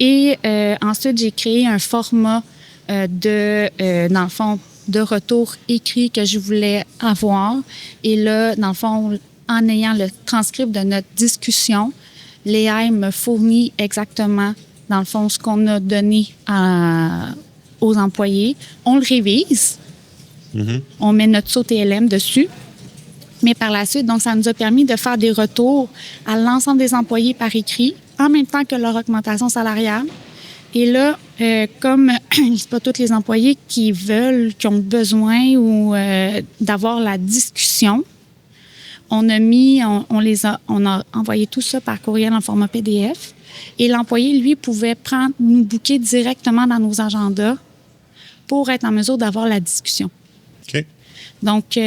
Et ensuite, j'ai créé un format dans le fond, de retour écrit que je voulais avoir. Et là, dans le fond, en ayant le transcript de notre discussion, l'AI me fournit exactement, dans le fond, ce qu'on a donné aux employés. On le révise. On met notre saut TLM dessus. Mais par la suite, donc, ça nous a permis de faire des retours à l'ensemble des employés par écrit, en même temps que leur augmentation salariale. Et là, comme c'est pas tous les employés qui ont besoin ou d'avoir la discussion, on a envoyé tout ça par courriel en format PDF. Et l'employé, lui, pouvait nous booker directement dans nos agendas pour être en mesure d'avoir la discussion. OK. Donc,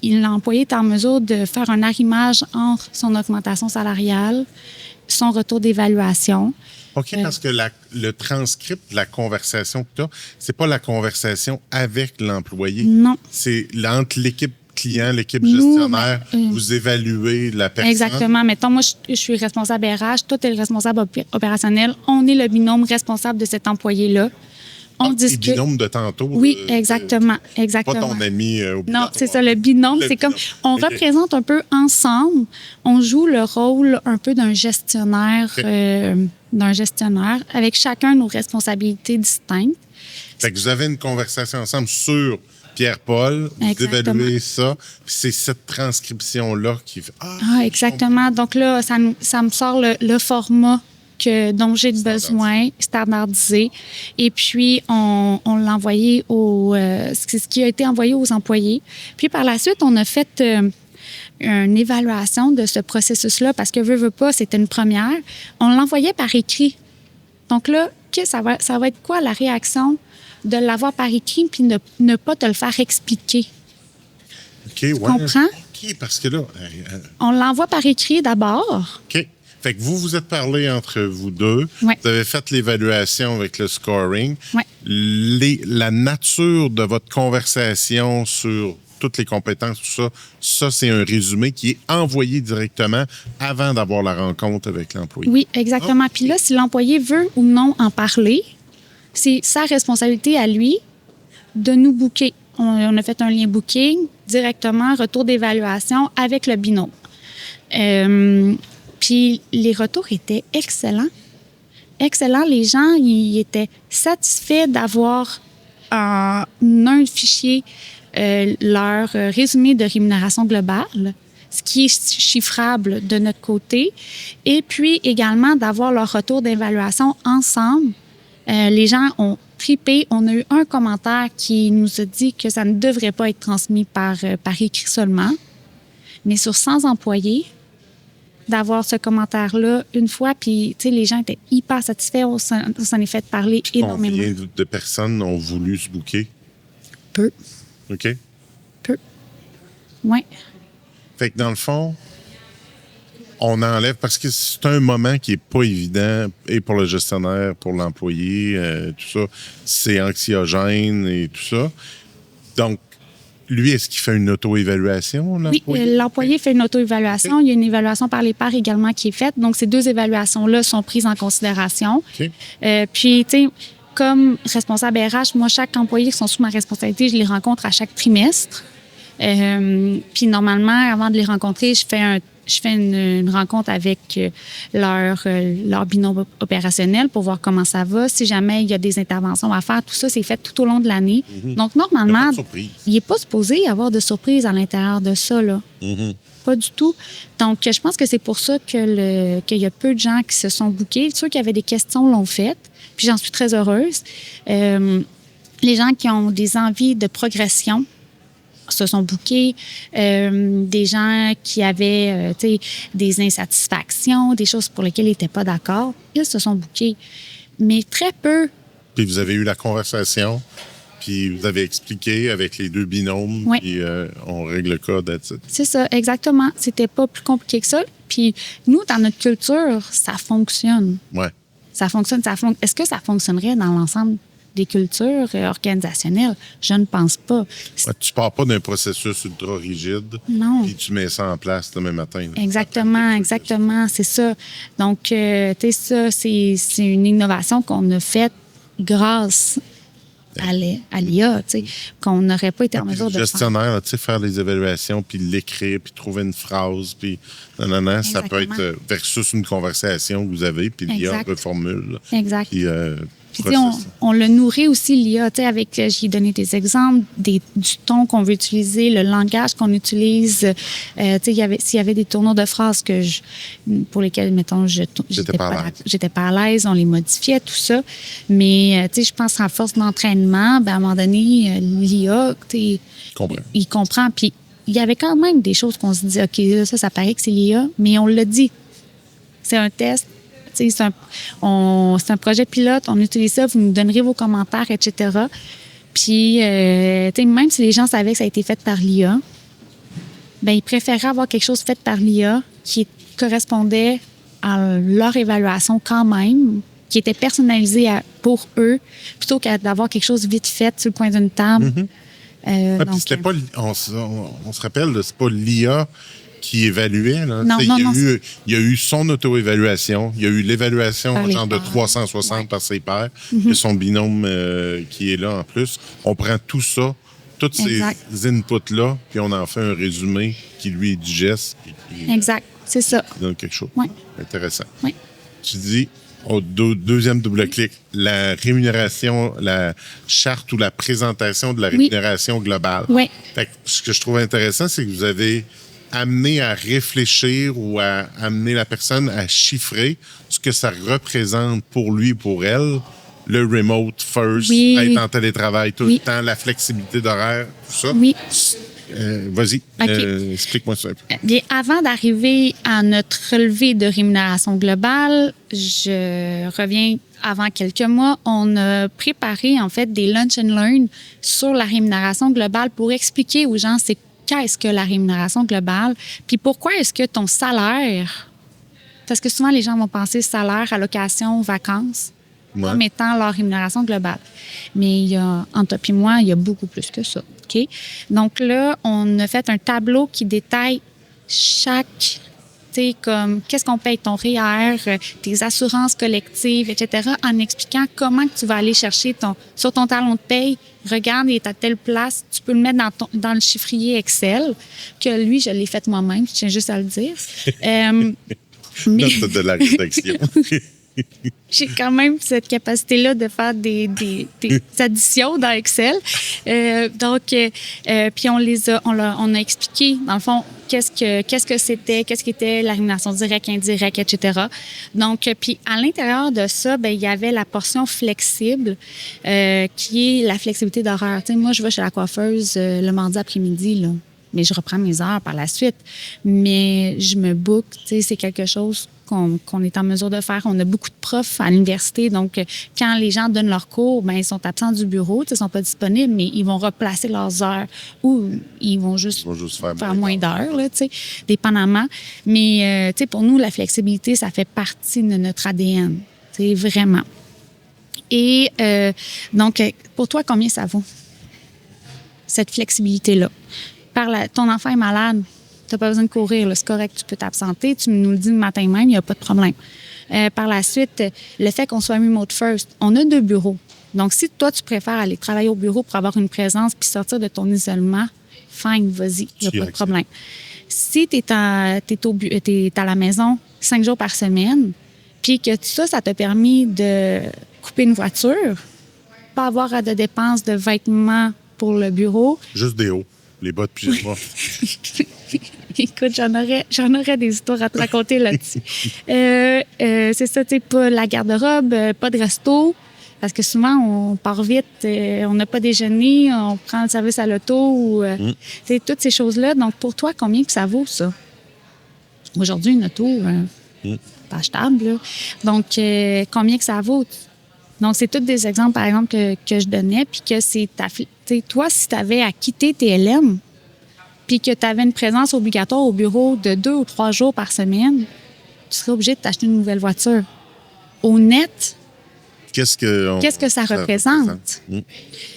l'employé est en mesure de faire un arrimage entre son augmentation salariale, son retour d'évaluation. OK, parce que le transcript de la conversation que tu as, c'est pas la conversation avec l'employé. Non. C'est entre l'équipe client, l'équipe gestionnaire, vous évaluez la personne. Exactement. Mettons, moi, je suis responsable RH, toi, tu es le responsable opérationnel. On est le binôme responsable de cet employé-là. On discute. Le binôme de tantôt. Oui, exactement. Pas ton ami non, c'est ça. Le binôme, c'est comme... On représente un peu ensemble. On joue le rôle un peu d'un gestionnaire, avec chacun nos responsabilités distinctes. Fait que vous avez une conversation ensemble sur Pierre-Paul, vous évaluez ça, puis c'est cette transcription-là qui fait... exactement. Donc là, ça me sort le format dont j'ai besoin, standardisé. Et puis, on l'a envoyé c'est ce qui a été envoyé aux employés. Puis par la suite, on a fait une évaluation de ce processus-là parce que veut pas, c'était une première. On l'envoyait par écrit. Donc là, ça va être quoi la réaction de l'avoir par écrit puis ne pas te le faire expliquer? OK, ouais. Tu comprends? OK, parce que là... On l'envoie par écrit d'abord. OK. Fait que vous êtes parlé entre vous deux. Ouais. Vous avez fait l'évaluation avec le scoring. Ouais. La nature de votre conversation sur toutes les compétences, tout ça, c'est un résumé qui est envoyé directement avant d'avoir la rencontre avec l'employé. Oui, exactement. Puis là, si l'employé veut ou non en parler, c'est sa responsabilité à lui de nous booker. On a fait un lien booking directement, retour d'évaluation avec le binôme. Puis les retours étaient excellents. Excellents. Les gens, ils étaient satisfaits d'avoir en un fichier leur résumé de rémunération globale, ce qui est chiffrable de notre côté, et puis également d'avoir leur retour d'évaluation ensemble. Les gens ont trippé. On a eu un commentaire qui nous a dit que ça ne devrait pas être transmis par écrit seulement, mais sur 100 employés, d'avoir ce commentaire-là une fois, puis tu sais, les gens étaient hyper satisfaits. On s'en est fait parler énormément. Combien de personnes ont voulu se booker? Peu. OK. Peu. Oui. Fait que dans le fond, on enlève, parce que c'est un moment qui est pas évident, et pour le gestionnaire, pour l'employé, tout ça. C'est anxiogène et tout ça. Donc, lui, est-ce qu'il fait une auto-évaluation, l'employé? Oui, l'employé fait une auto-évaluation. Okay. Il y a une évaluation par les pairs également qui est faite. Donc, ces 2 évaluations-là sont prises en considération. Okay. Puis, tu sais, comme responsable RH, moi, chaque employé qui sont sous ma responsabilité, je les rencontre à chaque trimestre. Puis, normalement, avant de les rencontrer, je fais une rencontre avec leur binôme opérationnel pour voir comment ça va. Si jamais il y a des interventions à faire, tout ça, c'est fait tout au long de l'année. Mm-hmm. Donc, normalement, il n'est pas supposé y avoir de surprise à l'intérieur de ça, là. Mm-hmm. Pas du tout. Donc, je pense que c'est pour ça qu'il y a peu de gens qui se sont bookés. Ceux qui avaient des questions l'ont fait, puis j'en suis très heureuse. Les gens qui ont des envies de progression se sont bookés, des gens qui avaient des insatisfactions, des choses pour lesquelles ils n'étaient pas d'accord, ils se sont bookés. Mais très peu. Puis vous avez eu la conversation, puis vous avez expliqué avec les 2 binômes, oui. Puis on règle le cas d'être. C'est ça, exactement. C'était pas plus compliqué que ça. Puis nous, dans notre culture, ça fonctionne. Ouais. Ça fonctionne. Est-ce que ça fonctionnerait dans l'ensemble des cultures organisationnelles? Je ne pense pas. Ouais, tu pars pas d'un processus ultra rigide. Non. Puis tu mets ça en place demain matin. Là. Exactement, c'est ça. Donc, tu sais, ça, c'est une innovation qu'on a faite grâce à l'IA, tu sais, qu'on n'aurait pas été en mesure de faire. Le gestionnaire, tu sais, faire les évaluations, puis l'écrire, puis trouver une phrase, puis ça peut être versus une conversation que vous avez, puis l'IA reformule. Exact. Puis, puis, on le nourrit aussi, l'IA, tu sais, avec, j'ai donné des exemples, du ton qu'on veut utiliser, le langage qu'on utilise. Tu sais, s'il y avait des tournures de phrases pour lesquelles, mettons, j'étais pas à l'aise, on les modifiait, tout ça. Mais, tu sais, je pense qu'en force d'entraînement, à un moment donné, l'IA, tu sais, il comprend. Puis, il y avait quand même des choses qu'on se dit, OK, ça paraît que c'est l'IA, mais on l'a dit. C'est un test. C'est un projet pilote, on utilise ça, vous nous donnerez vos commentaires, etc. Puis, même si les gens savaient que ça a été fait par l'IA, ils préféraient avoir quelque chose fait par l'IA qui correspondait à leur évaluation quand même, qui était personnalisé pour eux, plutôt qu'à d'avoir quelque chose vite fait sur le coin d'une table. Mm-hmm. Donc, c'était pas, on se rappelle, c'est pas l'IA qui évaluait. Là. Non, il y a eu son auto-évaluation. Il y a eu l'évaluation de 360 par ses pairs. Mm-hmm. Il y a son binôme qui est là en plus. On prend tout ça, tous ces inputs-là, puis on en fait un résumé qui, lui, digeste. Exact, c'est ça. Qui donne quelque chose. Oui. Intéressant. Oui. Tu dis, au deuxième double-clic, la rémunération, la charte ou la présentation de la rémunération globale. Oui. Fait que ce que je trouve intéressant, c'est que vous avez amené à réfléchir ou à amener la personne à chiffrer ce que ça représente pour lui, pour elle, le remote first, être en télétravail tout le temps, la flexibilité d'horaire, tout ça. Oui. Vas-y, explique-moi ça un peu. Bien, avant d'arriver à notre relevé de rémunération globale, je reviens avant quelques mois, on a préparé en fait des lunch and learn sur la rémunération globale pour expliquer aux gens qu'est-ce que la rémunération globale, puis pourquoi est-ce que ton salaire, parce que souvent les gens vont penser salaire, allocation, vacances, comme étant leur rémunération globale. Mais entre toi et moi, il y a beaucoup plus que ça. OK? Donc là, on a fait un tableau qui détaille chaque sais, comme qu'est-ce qu'on paye ton REER, tes assurances collectives, etc., en expliquant comment que tu vas aller chercher sur ton talon de paye. Regarde, il est à telle place, tu peux le mettre dans le chiffrier Excel, que lui, je l'ai fait moi-même, je tiens juste à le dire. Note de la rédaction. J'ai quand même cette capacité-là de faire des additions dans Excel. Puis on a expliqué, dans le fond, qu'est-ce que c'était, qu'est-ce qu'était la rémunération directe, indirecte, etc. Donc, puis à l'intérieur de ça, ben il y avait la portion flexible, qui est la flexibilité d'horaire. Tu sais, moi, je vais chez la coiffeuse le mardi après-midi, là. Mais je reprends mes heures par la suite. Mais je me book, tu sais, c'est quelque chose qu'on est en mesure de faire. On a beaucoup de profs à l'université, donc quand les gens donnent leurs cours, ben ils sont absents du bureau, ils sont pas disponibles, mais ils vont replacer leurs heures ou ils vont juste faire moins d'heures, là, tu sais, dépendamment. Mais tu sais, pour nous, la flexibilité, ça fait partie de notre ADN, tu sais, vraiment. Et donc, pour toi, combien ça vaut, cette flexibilité-là? Ton enfant est malade, tu n'as pas besoin de courir, là, c'est correct, tu peux t'absenter, tu nous le dis le matin même, il n'y a pas de problème. Par la suite, le fait qu'on soit remote first, on a 2 bureaux. Donc, si toi, tu préfères aller travailler au bureau pour avoir une présence puis sortir de ton isolement, fine, vas-y, il n'y a pas de problème. Si tu es à la maison 5 jours par semaine, puis que ça t'a permis de couper une voiture, pas avoir de dépenses de vêtements pour le bureau. Juste des hauts. Les bas de pyjama. Écoute, j'en aurais des histoires à te raconter là-dessus. C'est ça, tu sais, pas la garde-robe, pas de resto, parce que souvent, on part vite, on n'a pas déjeuné, on prend le service à l'auto, ou tu sais, toutes ces choses-là. Donc, pour toi, combien que ça vaut, ça? Aujourd'hui, une auto, pas achetable, là. Donc, combien que ça vaut? Donc, c'est tous des exemples, par exemple, que je donnais, puis que c'est toi, si tu avais à quitter TLM, puis que tu avais une présence obligatoire au bureau de 2 ou 3 jours par semaine, tu serais obligé de t'acheter une nouvelle voiture. Au net, qu'est-ce que ça représente?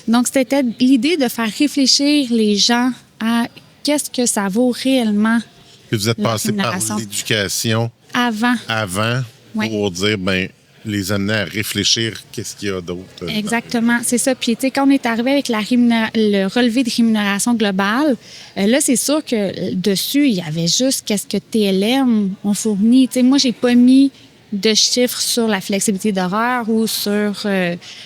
Donc, c'était l'idée de faire réfléchir les gens à qu'est-ce que ça vaut réellement. Que vous êtes passé par l'éducation avant pour dire, ben les amener à réfléchir qu'est-ce qu'il y a d'autre. Exactement, c'est ça. Puis, tu sais, quand on est arrivé avec le relevé de rémunération globale, là, c'est sûr que dessus, il y avait juste qu'est-ce que TLM ont fourni. Tu sais, moi, j'ai pas mis de chiffres sur la flexibilité d'horaire ou sur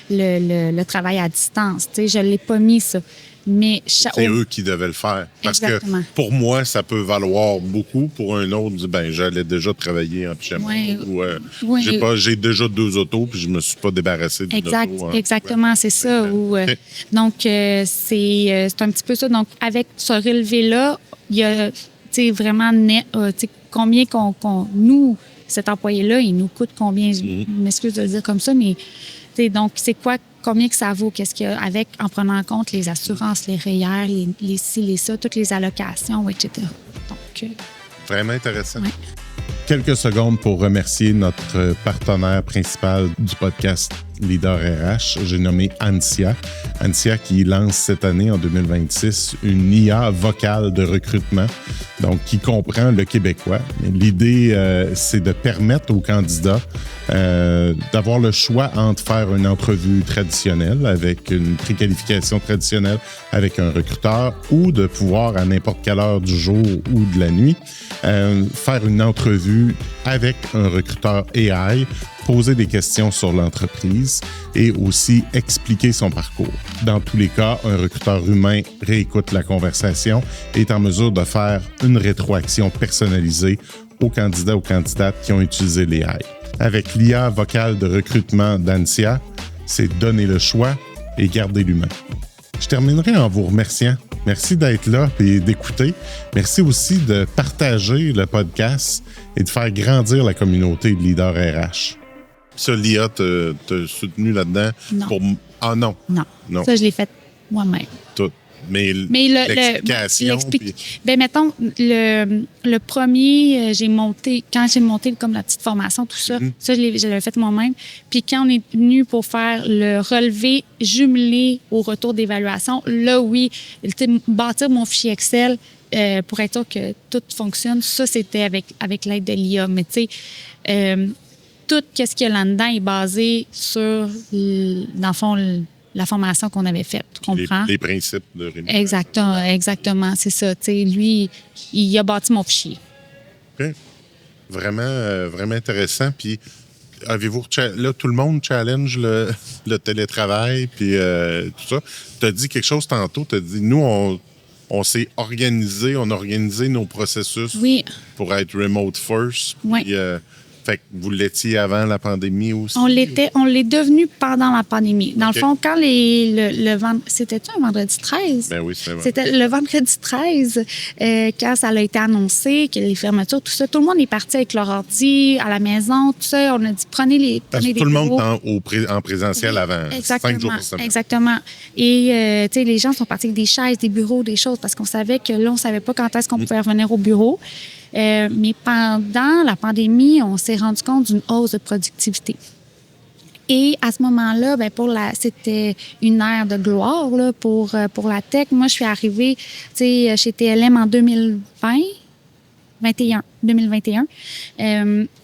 le travail à distance. Tu sais, je l'ai pas mis, ça. Mais c'est eux qui devaient le faire. Parce Exactement. Que pour moi, ça peut valoir beaucoup. Pour un autre, ben j'allais déjà travailler en pyjama. J'ai déjà 2 autos puis je me suis pas débarrassé d'une auto. Exactement, c'est ça. Donc, c'est un petit peu ça. Donc, avec ce relevé-là, il y a vraiment combien nous, cet employé-là, il nous coûte combien? Je m'excuse de le dire comme ça, mais donc, c'est quoi? Combien que ça vaut? Qu'est-ce qu'il y a avec, en prenant en compte les assurances, les REER, les ci, les ça, toutes les allocations, etc. Donc, vraiment intéressant. Ouais. Quelques secondes pour remercier notre partenaire principal du podcast Leader RH. J'ai nommé Ansia. Ansia qui lance cette année, en 2026, une IA vocale de recrutement, donc qui comprend le québécois. L'idée, c'est de permettre aux candidats d'avoir le choix entre faire une entrevue traditionnelle avec une préqualification traditionnelle avec un recruteur ou de pouvoir, à n'importe quelle heure du jour ou de la nuit, faire une entrevue avec un recruteur AI, poser des questions sur l'entreprise et aussi expliquer son parcours. Dans tous les cas, un recruteur humain réécoute la conversation et est en mesure de faire une rétroaction personnalisée aux candidats ou candidates qui ont utilisé l'AI. Avec l'IA vocale de recrutement d'Ansia, c'est donner le choix et garder l'humain. Je terminerai en vous remerciant. Merci d'être là et d'écouter. Merci aussi de partager le podcast et de faire grandir la communauté de leaders RH. Ça, l'IA t'a soutenu là-dedans? Non. Ah non? Non. Ça, je l'ai fait moi-même. Tout. Mais l'explication... Ben, mettons, le premier, quand j'ai monté comme la petite formation, tout ça, ça, je l'avais fait moi-même. Puis quand on est venu pour faire le relevé jumelé au retour d'évaluation, là, oui, bâtir mon fichier Excel, pour être sûr que tout fonctionne, ça, c'était avec l'aide de l'IA. Mais tu sais, tout ce qu'il y a là-dedans est basé sur, dans le fond, la formation qu'on avait faite. Tu comprends? Les principes de rémunération. Exactement, c'est ça. Tu sais, lui, il a bâti mon fichier. OK. Vraiment intéressant. Puis, avez-vous... Là, tout le monde challenge le télétravail, puis tout ça. Tu as dit quelque chose tantôt. Tu as dit, nous, on s'est organisé, on a organisé nos processus pour être remote first. Oui. Puis, fait que vous l'étiez avant la pandémie aussi? On l'est devenu pendant la pandémie. Dans le fond, quand c'était-tu un vendredi 13? Ben oui, c'est vrai. C'était le vendredi 13, quand ça a été annoncé, que les fermetures, tout ça, tout le monde est parti avec leur ordi à la maison, tout ça. On a dit, prenez des tout le monde bureaux. est en présentiel avant. Exactement. 5 jours par semaine. Exactement. Et, tu sais, les gens sont partis avec des chaises, des bureaux, des choses, parce qu'on savait que là, on savait pas quand est-ce qu'on pouvait revenir au bureau. Mais pendant la pandémie, on s'est rendu compte d'une hausse de productivité. Et à ce moment-là, ben c'était une ère de gloire là, pour la tech. Moi, je suis arrivée chez TLM en 2021.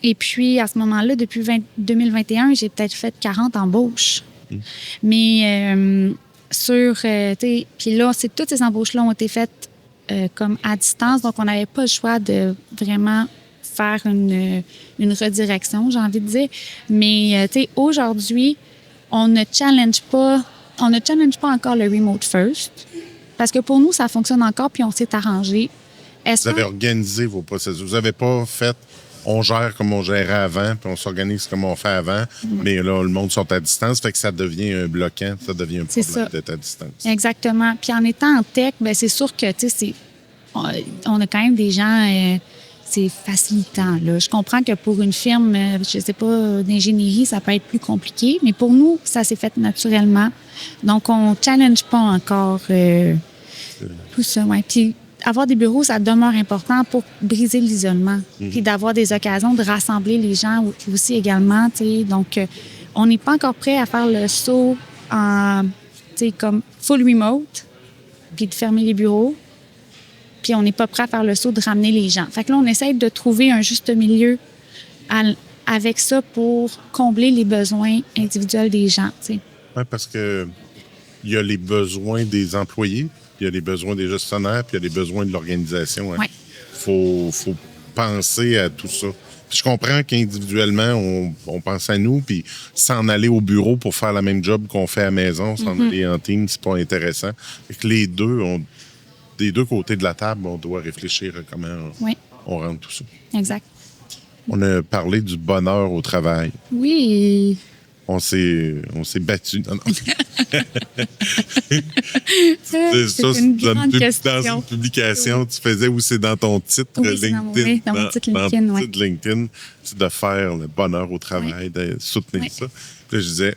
Et puis, à ce moment-là, depuis 2021, j'ai peut-être fait 40 embauches. Mais puis là, toutes ces embauches-là ont été faites comme à distance. Donc, on n'avait pas le choix de vraiment faire une redirection, j'ai envie de dire. Mais, tu sais, aujourd'hui, on ne challenge pas encore le remote first parce que pour nous, ça fonctionne encore puis on s'est arrangé. Vous avez organisé vos processus. Vous n'avez pas fait on gère comme on gérait avant puis on s'organise comme on fait avant. Mais là, le monde sont à distance, fait que ça devient un bloquant, ça devient un problème d'être à distance. Exactement. Puis en étant en tech, ben c'est sûr que, tu sais, on a quand même des gens... c'est facilitant. Là. Je comprends que pour une firme, je sais pas, d'ingénierie, ça peut être plus compliqué, mais pour nous, ça s'est fait naturellement. Donc, on ne challenge pas encore tout ça. Ouais. Puis, avoir des bureaux, ça demeure important pour briser l'isolement. Puis d'avoir des occasions de rassembler les gens aussi également. T'sais. Donc, on n'est pas encore prêt à faire le saut en, comme full remote, puis de fermer les bureaux. Puis on n'est pas prêt à faire le saut de ramener les gens. Fait que là, on essaie de trouver un juste milieu avec ça pour combler les besoins individuels des gens. Oui, parce que il y a les besoins des employés, il y a les besoins des gestionnaires, puis il y a les besoins de l'organisation. Hein. Oui. Faut penser à tout ça. Puis je comprends qu'individuellement, on pense à nous, puis s'en aller au bureau pour faire la même job qu'on fait à la maison, s'en aller en team, c'est pas intéressant. Fait que les deux, des deux côtés de la table, on doit réfléchir à comment on rentre tout ça. Exact. On a parlé du bonheur au travail. Oui. On s'est battu. Non. C'est une grande question. Dans une publication, tu faisais où c'est dans ton titre LinkedIn. Dans mon titre LinkedIn, dans mon titre LinkedIn, c'est de faire le bonheur au travail, de soutenir ça. Puis là, je disais,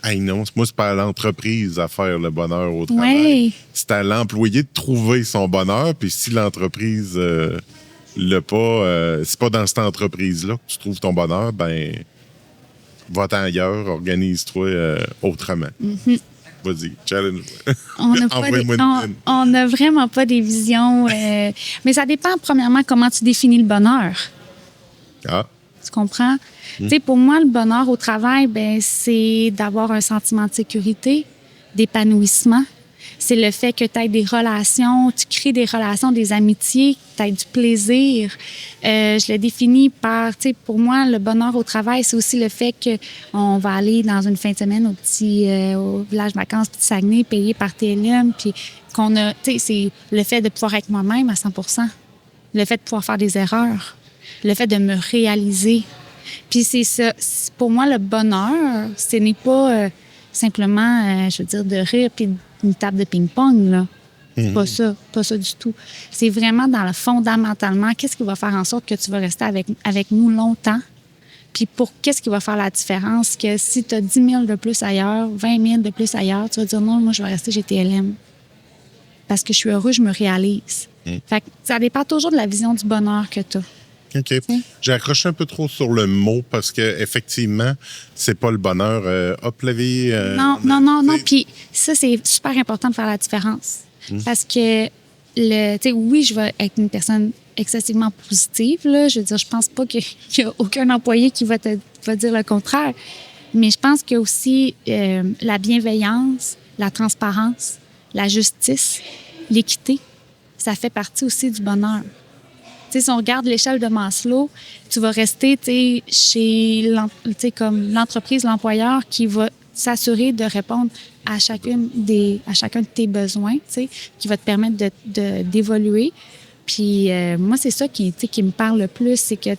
hey non, moi, c'est pas à l'entreprise à faire le bonheur au travail. C'est à l'employé de trouver son bonheur. Puis si l'entreprise l'a pas, c'est pas dans cette entreprise-là que tu trouves ton bonheur, ben va-t'en ailleurs, organise-toi autrement. Vas-y, challenge. On n'a vraiment pas des visions. Mais ça dépend, premièrement, comment tu définis le bonheur. Ah. Tu comprends? Tu sais, pour moi, le bonheur au travail, ben, c'est d'avoir un sentiment de sécurité, d'épanouissement. C'est le fait que tu aies des relations, tu crées des relations, des amitiés, tu aies du plaisir. Je le définis par, tu sais, pour moi, le bonheur au travail, c'est aussi le fait qu'on va aller dans une fin de semaine au village vacances Petit Saguenay, payé par TLM, puis qu'on a, tu sais, c'est le fait de pouvoir être moi-même à 100%, le fait de pouvoir faire des erreurs, le fait de me réaliser. Puis c'est ça, pour moi, le bonheur, ce n'est pas simplement, je veux dire, de rire puis une table de ping-pong, là. C'est pas ça du tout. C'est vraiment fondamentalement, qu'est-ce qui va faire en sorte que tu vas rester avec nous longtemps? Puis qu'est-ce qui va faire la différence? Que si tu as 10 000 de plus ailleurs, 20 000 de plus ailleurs, tu vas dire non, moi, je vais rester chez TLM. Parce que je suis heureux, je me réalise. Fait que ça dépend toujours de la vision du bonheur que tu as. OK. J'ai accroché un peu trop sur le mot parce que effectivement, c'est pas le bonheur. Hop, la vie. Non. Puis ça, c'est super important de faire la différence. Parce que oui, je vais être une personne excessivement positive, là. Je veux dire, je pense pas qu'il y a aucun employé qui va dire le contraire. Mais je pense que aussi la bienveillance, la transparence, la justice, l'équité, ça fait partie aussi du bonheur. Tu sais, si on regarde l'échelle de Maslow, tu vas rester, chez comme l'entreprise, l'employeur qui va s'assurer de répondre à chacun de tes besoins, tu sais, qui va te permettre d'évoluer. Puis moi, c'est ça qui me parle le plus, c'est que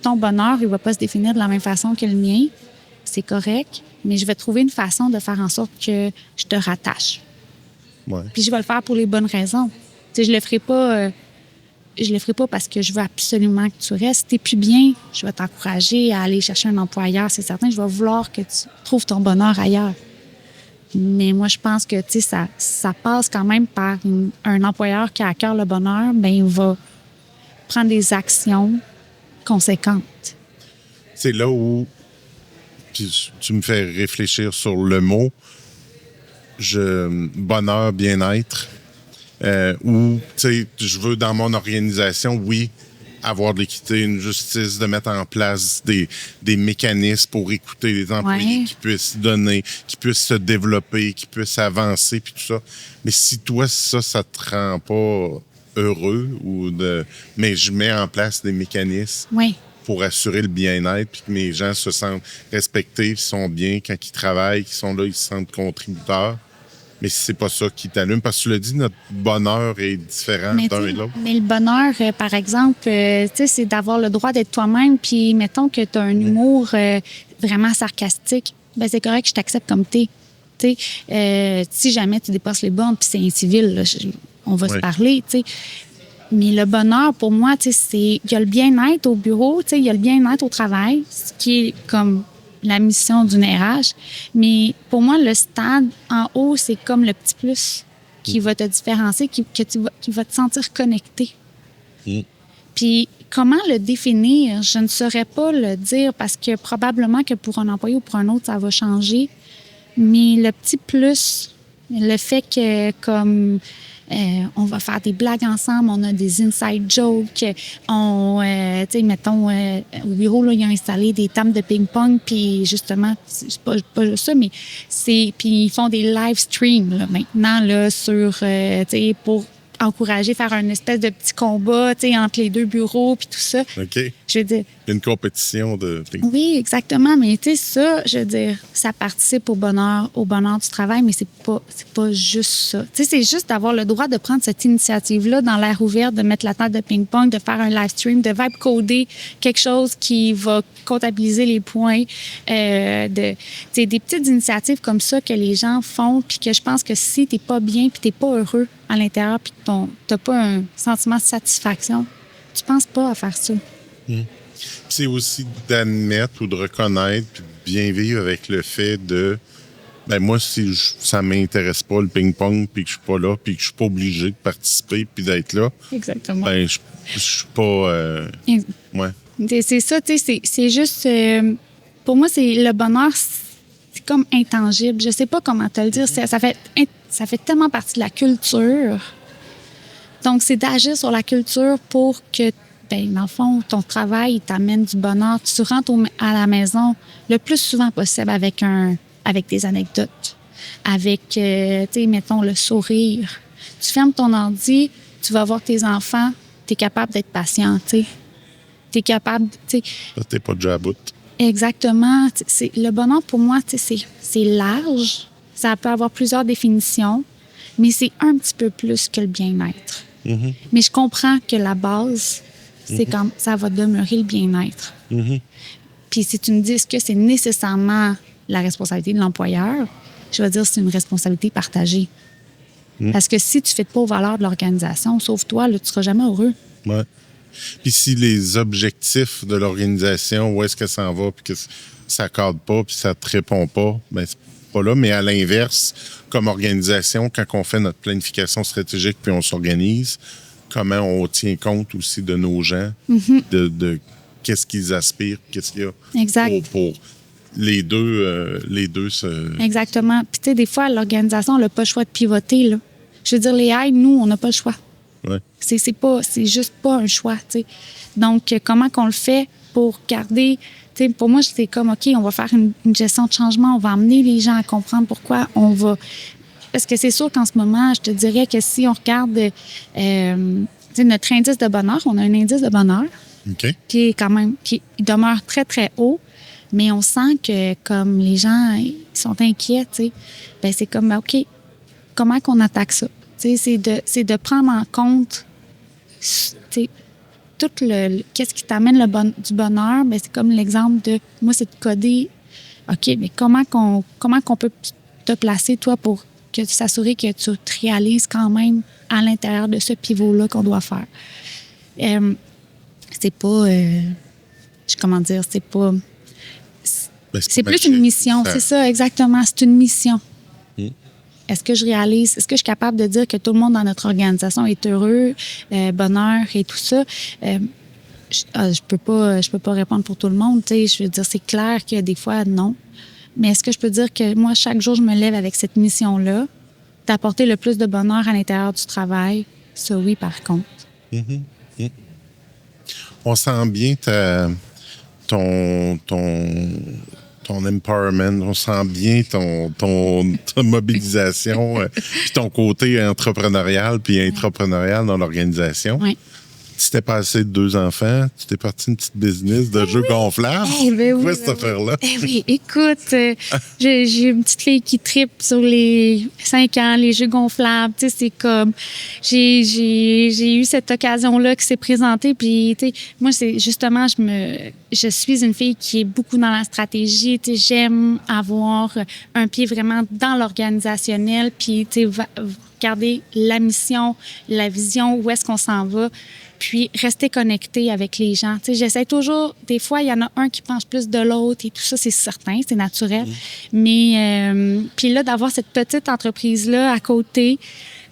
ton bonheur, il va pas se définir de la même façon que le mien. C'est correct, mais je vais trouver une façon de faire en sorte que je te rattache. Ouais. Puis je vais le faire pour les bonnes raisons. Tu sais, je le ferai pas parce que je veux absolument que tu restes. Si t'es plus bien, je vais t'encourager à aller chercher un employeur, c'est certain. Je vais vouloir que tu trouves ton bonheur ailleurs. Mais moi, je pense que ça passe quand même par un employeur qui a à cœur le bonheur, bien, il va prendre des actions conséquentes. C'est là où puis tu me fais réfléchir sur le mot bonheur, bien-être. Où, tu sais, je veux dans mon organisation, oui, avoir de l'équité, une justice, de mettre en place des mécanismes pour écouter les employés qui puissent donner, qui puissent se développer, qui puissent avancer, puis tout ça. Mais si toi, ça te rend pas heureux mais je mets en place des mécanismes pour assurer le bien-être, puis que mes gens se sentent respectés, qu'ils sont bien quand ils travaillent, qu'ils sont là, ils se sentent contributeurs. Mais si c'est pas ça qui t'allume, parce que tu l'as dit, notre bonheur est différent d'un et de l'autre. Mais le bonheur, par exemple, c'est d'avoir le droit d'être toi-même. Puis, mettons que tu as un humour vraiment sarcastique, ben c'est correct, je t'accepte comme t'es. Si jamais tu dépasses les bornes, puis c'est incivil, là, on va se parler, tu sais. Mais le bonheur, pour moi, il y a le bien-être au bureau, il y a le bien-être au travail, ce qui est comme la mission d'une RH. Mais pour moi, le stade en haut, c'est comme le petit plus qui va te différencier, qui va te sentir connecté. Puis comment le définir? Je ne saurais pas le dire parce que probablement que pour un employé ou pour un autre, ça va changer. Mais le petit plus, le fait que comme on va faire des blagues ensemble, on a des inside jokes, tu sais, mettons, au bureau, là, ils ont installé des tables de ping-pong, puis justement, c'est pas juste ça, mais puis ils font des live streams, là, maintenant, là, sur, tu sais, pour encourager, faire un espèce de petit combat, tu sais, entre les deux bureaux, puis tout ça. OK. Je veux dire... Une compétition de... Oui, exactement. Mais tu sais, ça, je veux dire, ça participe au bonheur du travail, mais c'est pas juste ça. Tu sais, c'est juste d'avoir le droit de prendre cette initiative-là dans l'air ouvert, de mettre la table de ping-pong, de faire un live stream, de vibe coder quelque chose qui va comptabiliser les points, tu sais, des petites initiatives comme ça que les gens font, puis que je pense que si t'es pas bien, puis t'es pas heureux à l'intérieur, puis que t'as pas un sentiment de satisfaction, tu penses pas à faire ça. C'est aussi d'admettre ou de reconnaître puis de bien vivre avec le fait de moi, si ça m'intéresse pas le ping-pong puis que je suis pas là puis que je suis pas obligé de participer puis d'être là. Exactement. Je suis pas... C'est ça, tu sais, c'est juste... pour moi, c'est le bonheur, c'est comme intangible. Je sais pas comment te le dire. Ça fait tellement partie de la culture. Donc, c'est d'agir sur la culture pour que dans le fond, ton travail t'amène du bonheur. Tu rentres à la maison le plus souvent possible avec des anecdotes, avec, tu sais, mettons, le sourire. Tu fermes ton ordi, tu vas voir tes enfants, tu es capable d'être patient, tu sais. Tu es capable, tu sais... T'es pas déjà à bout. Exactement. Le bonheur, pour moi, tu sais, c'est large. Ça peut avoir plusieurs définitions, mais c'est un petit peu plus que le bien-être. Mm-hmm. Mais je comprends que la base... c'est comme ça va demeurer le bien-être. Puis si tu me dis que c'est nécessairement la responsabilité de l'employeur, je vais dire que c'est une responsabilité partagée. Parce que si tu ne fais pas aux valeurs de l'organisation, sauf toi, là, tu ne seras jamais heureux. Ouais. Puis si les objectifs de l'organisation, où est-ce que ça en va, puis que ça ne cadre pas, puis ça ne te répond pas, bien, c'est pas là. Mais à l'inverse, comme organisation, quand on fait notre planification stratégique puis on s'organise, comment on tient compte aussi de nos gens, de qu'est-ce qu'ils aspirent, qu'est-ce qu'il y a exact. Pour les deux se... Exactement. Puis tu sais, des fois, l'organisation, elle n'a pas le choix de pivoter, là. Je veux dire, les aides, nous, on n'a pas le choix. Ouais. C'est juste pas un choix, tu sais. Donc, comment qu'on le fait pour garder... Tu sais, pour moi, c'est comme, OK, on va faire une gestion de changement, on va amener les gens à comprendre pourquoi on va... Parce que c'est sûr qu'en ce moment, je te dirais que si on regarde notre indice de bonheur, on a un indice de bonheur qui est quand même... qui demeure très, très haut, mais on sent que comme les gens ils sont inquiets, tu sais, ben c'est comme, OK, comment qu'on attaque ça? Tu sais, c'est de prendre en compte, tu sais, tout qu'est-ce qui t'amène du bonheur, ben c'est comme l'exemple de, moi, c'est de coder, OK, mais comment qu'on peut te placer, toi, pour s'assurer que tu te réalises quand même à l'intérieur de ce pivot-là qu'on doit faire. C'est pas, comment dire, c'est pas... C'est plus une mission, c'est ça, exactement. C'est une mission. Est-ce que je réalise, est-ce que je suis capable de dire que tout le monde dans notre organisation est heureux, bonheur et tout ça? Je peux pas répondre pour tout le monde, tu sais. Je veux dire, c'est clair que des fois, non. Mais est-ce que je peux dire que moi, chaque jour, je me lève avec cette mission-là, d'apporter le plus de bonheur à l'intérieur du travail? Ça, oui, par contre. On sent bien ton empowerment, on sent bien ta mobilisation, puis ton côté entrepreneurial puis intrapreneurial dans l'organisation. Oui. Tu t'es passé de 2 enfants, tu t'es parti une petite business de jeux gonflables. Quoi cette affaire-là? Oui, écoute, j'ai une petite fille qui tripe sur les 5 ans, les jeux gonflables. Tu sais, c'est comme... J'ai eu cette occasion-là qui s'est présentée. Puis, tu sais, moi, c'est justement, je suis une fille qui est beaucoup dans la stratégie. Tu sais, j'aime avoir un pied vraiment dans l'organisationnel. Puis, tu sais, regarder la mission, la vision, où est-ce qu'on s'en va. Puis, rester connecté avec les gens. Tu sais, j'essaie toujours... Des fois, il y en a un qui penche plus de l'autre et tout ça, c'est certain, c'est naturel. Mais, puis là, d'avoir cette petite entreprise-là à côté,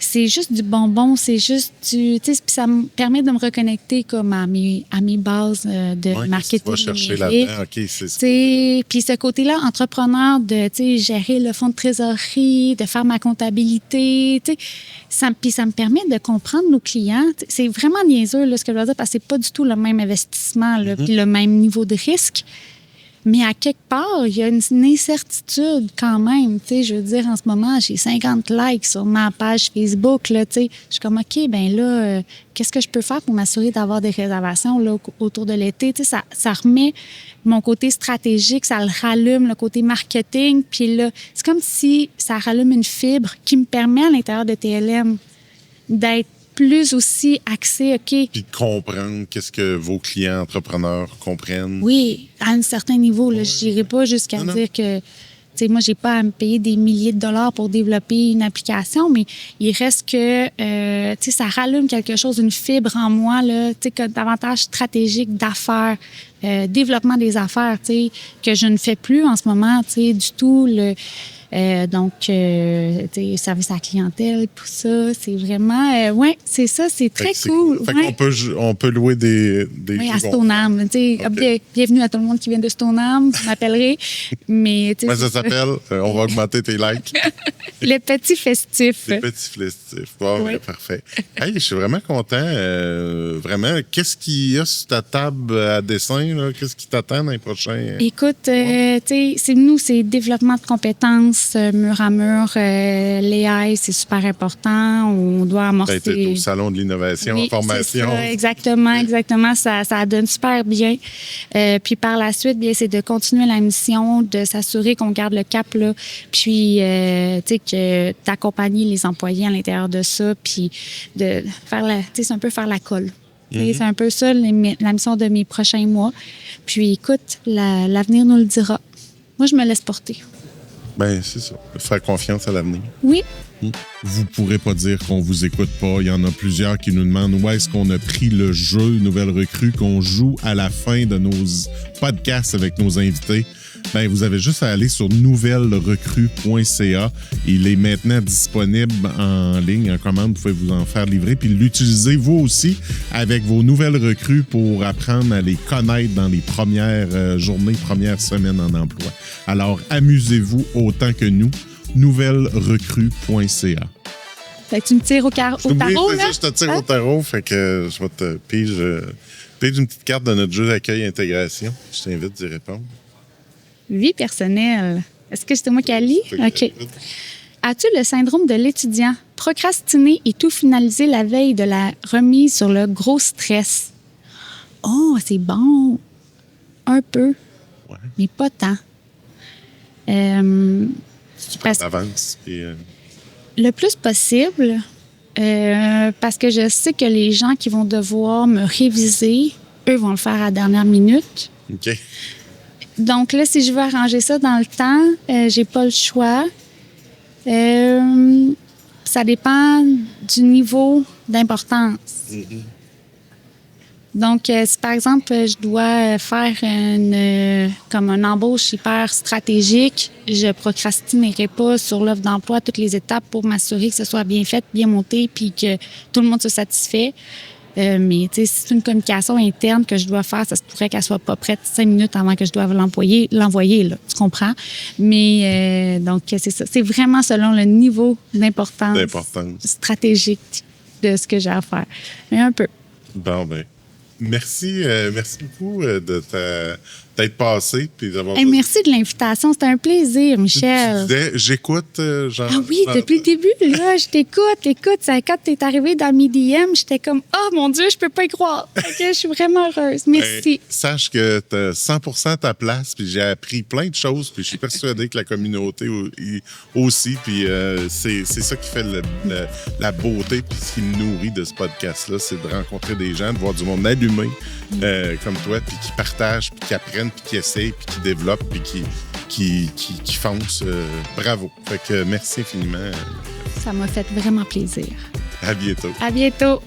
c'est juste du bonbon, c'est juste du... Tu sais, puis ça me permet de me reconnecter comme à mes bases de marketing. Tu vas chercher là-dedans, OK, c'est ça. Puis ce côté-là, entrepreneur, de, tu sais, gérer le fonds de trésorerie, de faire ma comptabilité, tu sais, puis ça me permet de comprendre nos clients. C'est vraiment niaiseux, là, ce que je veux dire, parce que c'est pas du tout le même investissement, là, puis le même niveau de risque. Mais à quelque part, il y a une incertitude quand même. Tu sais, je veux dire, en ce moment, j'ai 50 likes sur ma page Facebook. Là, tu sais, je suis comme, OK, ben là, qu'est-ce que je peux faire pour m'assurer d'avoir des réservations là, autour de l'été? Tu sais, ça remet mon côté stratégique, ça le rallume, le côté marketing. Puis là, c'est comme si ça rallume une fibre qui me permet à l'intérieur de TLM d'être plus aussi axé, OK. Puis de comprendre qu'est-ce que vos clients entrepreneurs comprennent. Oui, à un certain niveau. Là, je n'irai pas jusqu'à dire que, tu sais, moi, j'ai pas à me payer des milliers de dollars pour développer une application, mais il reste que, tu sais, ça rallume quelque chose, une fibre en moi, là, tu sais, davantage stratégique d'affaires, développement des affaires, tu sais, que je ne fais plus en ce moment, tu sais, du tout. Donc, tu sais, service à la clientèle, tout ça, c'est vraiment... ouais, c'est ça, c'est très cool. Fait qu'on peut louer des oui, à Stoneham. Tu sais, bienvenue à tout le monde qui vient de Stoneham, vous m'appellerez. Mais, comment ça s'appelle? On va augmenter tes likes. Les petits festifs. Les petits festifs. Bon, oui. Parfait. Hey, je suis vraiment content. Vraiment, qu'est-ce qu'il y a sur ta table à dessin? Là? Qu'est-ce qui t'attend dans les prochains... Écoute, tu sais, c'est développement de compétences, mur à mur, l'AI, c'est super important. On doit amorcer... Tu au Salon de l'innovation en formation. Ça, exactement. Ça donne super bien. Puis par la suite, bien, c'est de continuer la mission, de s'assurer qu'on garde le cap, là. Puis, tu sais, d'accompagner les employés à l'intérieur de ça, puis de faire tu sais, c'est un peu faire la colle. C'est un peu ça, la mission de mes prochains mois. Puis, écoute, l'avenir nous le dira. Moi, je me laisse porter. Bien, c'est ça. Faire confiance à l'avenir. Oui. Vous pourrez pas dire qu'on vous écoute pas. Il y en a plusieurs qui nous demandent où est-ce qu'on a pris le jeu Nouvelle Recrue qu'on joue à la fin de nos podcasts avec nos invités. Ben, vous avez juste à aller sur nouvellerecrue.ca. Il est maintenant disponible en ligne, en commande. Vous pouvez vous en faire livrer puis l'utiliser vous aussi avec vos nouvelles recrues pour apprendre à les connaître dans les premières journées, premières semaines en emploi. Alors, amusez-vous autant que nous. nouvellerecrue.ca. Fait que tu me tires au tarot, Oui, c'est là? ça, je te tire au tarot, fait que je vais te pige une petite carte de notre jeu d'accueil intégration. Je t'invite d'y répondre. Vie personnelle. Est-ce que c'est moi qui la lis? Fait que- OK. As-tu le syndrome de l'étudiant? Procrastiner et tout finaliser la veille de la remise sur le gros stress. Oh, c'est bon. Un peu, Ouais. mais pas tant. Tu prends Parce- d'avance. Puis, Le plus possible, parce que je sais que les gens qui vont devoir me réviser, eux vont le faire à la dernière minute. OK. Donc là, si je veux arranger ça dans le temps, j'ai pas le choix. Ça dépend du niveau d'importance. Donc, si par exemple, je dois faire comme une embauche hyper stratégique, je procrastinerai pas sur l'offre d'emploi toutes les étapes pour m'assurer que ce soit bien fait, bien monté, puis que tout le monde se satisfait. Mais tu sais, si c'est une communication interne que je dois faire, ça se pourrait qu'elle soit pas prête 5 minutes avant que je doive l'envoyer, là, tu comprends? Mais donc, c'est ça. C'est vraiment selon le niveau d'importance stratégique de ce que j'ai à faire. Mais un peu. Bon, ben. Merci beaucoup d'être passé puis d'avoir. Hey, merci de l'invitation. C'était un plaisir, Michel. Tu disais, j'écoute, genre. Ah oui, depuis le début, là, je t'écoute. Écoute, quand t'es arrivé dans mes DM, j'étais comme, oh mon Dieu, je peux pas y croire. Ok, je suis vraiment heureuse. Merci. Sache que t'as 100% ta place, puis j'ai appris plein de choses, puis je suis persuadé que la communauté aussi, puis c'est ça qui fait la beauté, puis ce qui me nourrit de ce podcast-là, c'est de rencontrer des gens, de voir du monde allumé comme toi, puis qui partagent, puis qui apprennent, puis qui essayent, puis qui développent, puis qui foncent. Bravo. Fait que merci infiniment. Ça m'a fait vraiment plaisir. À bientôt. À bientôt.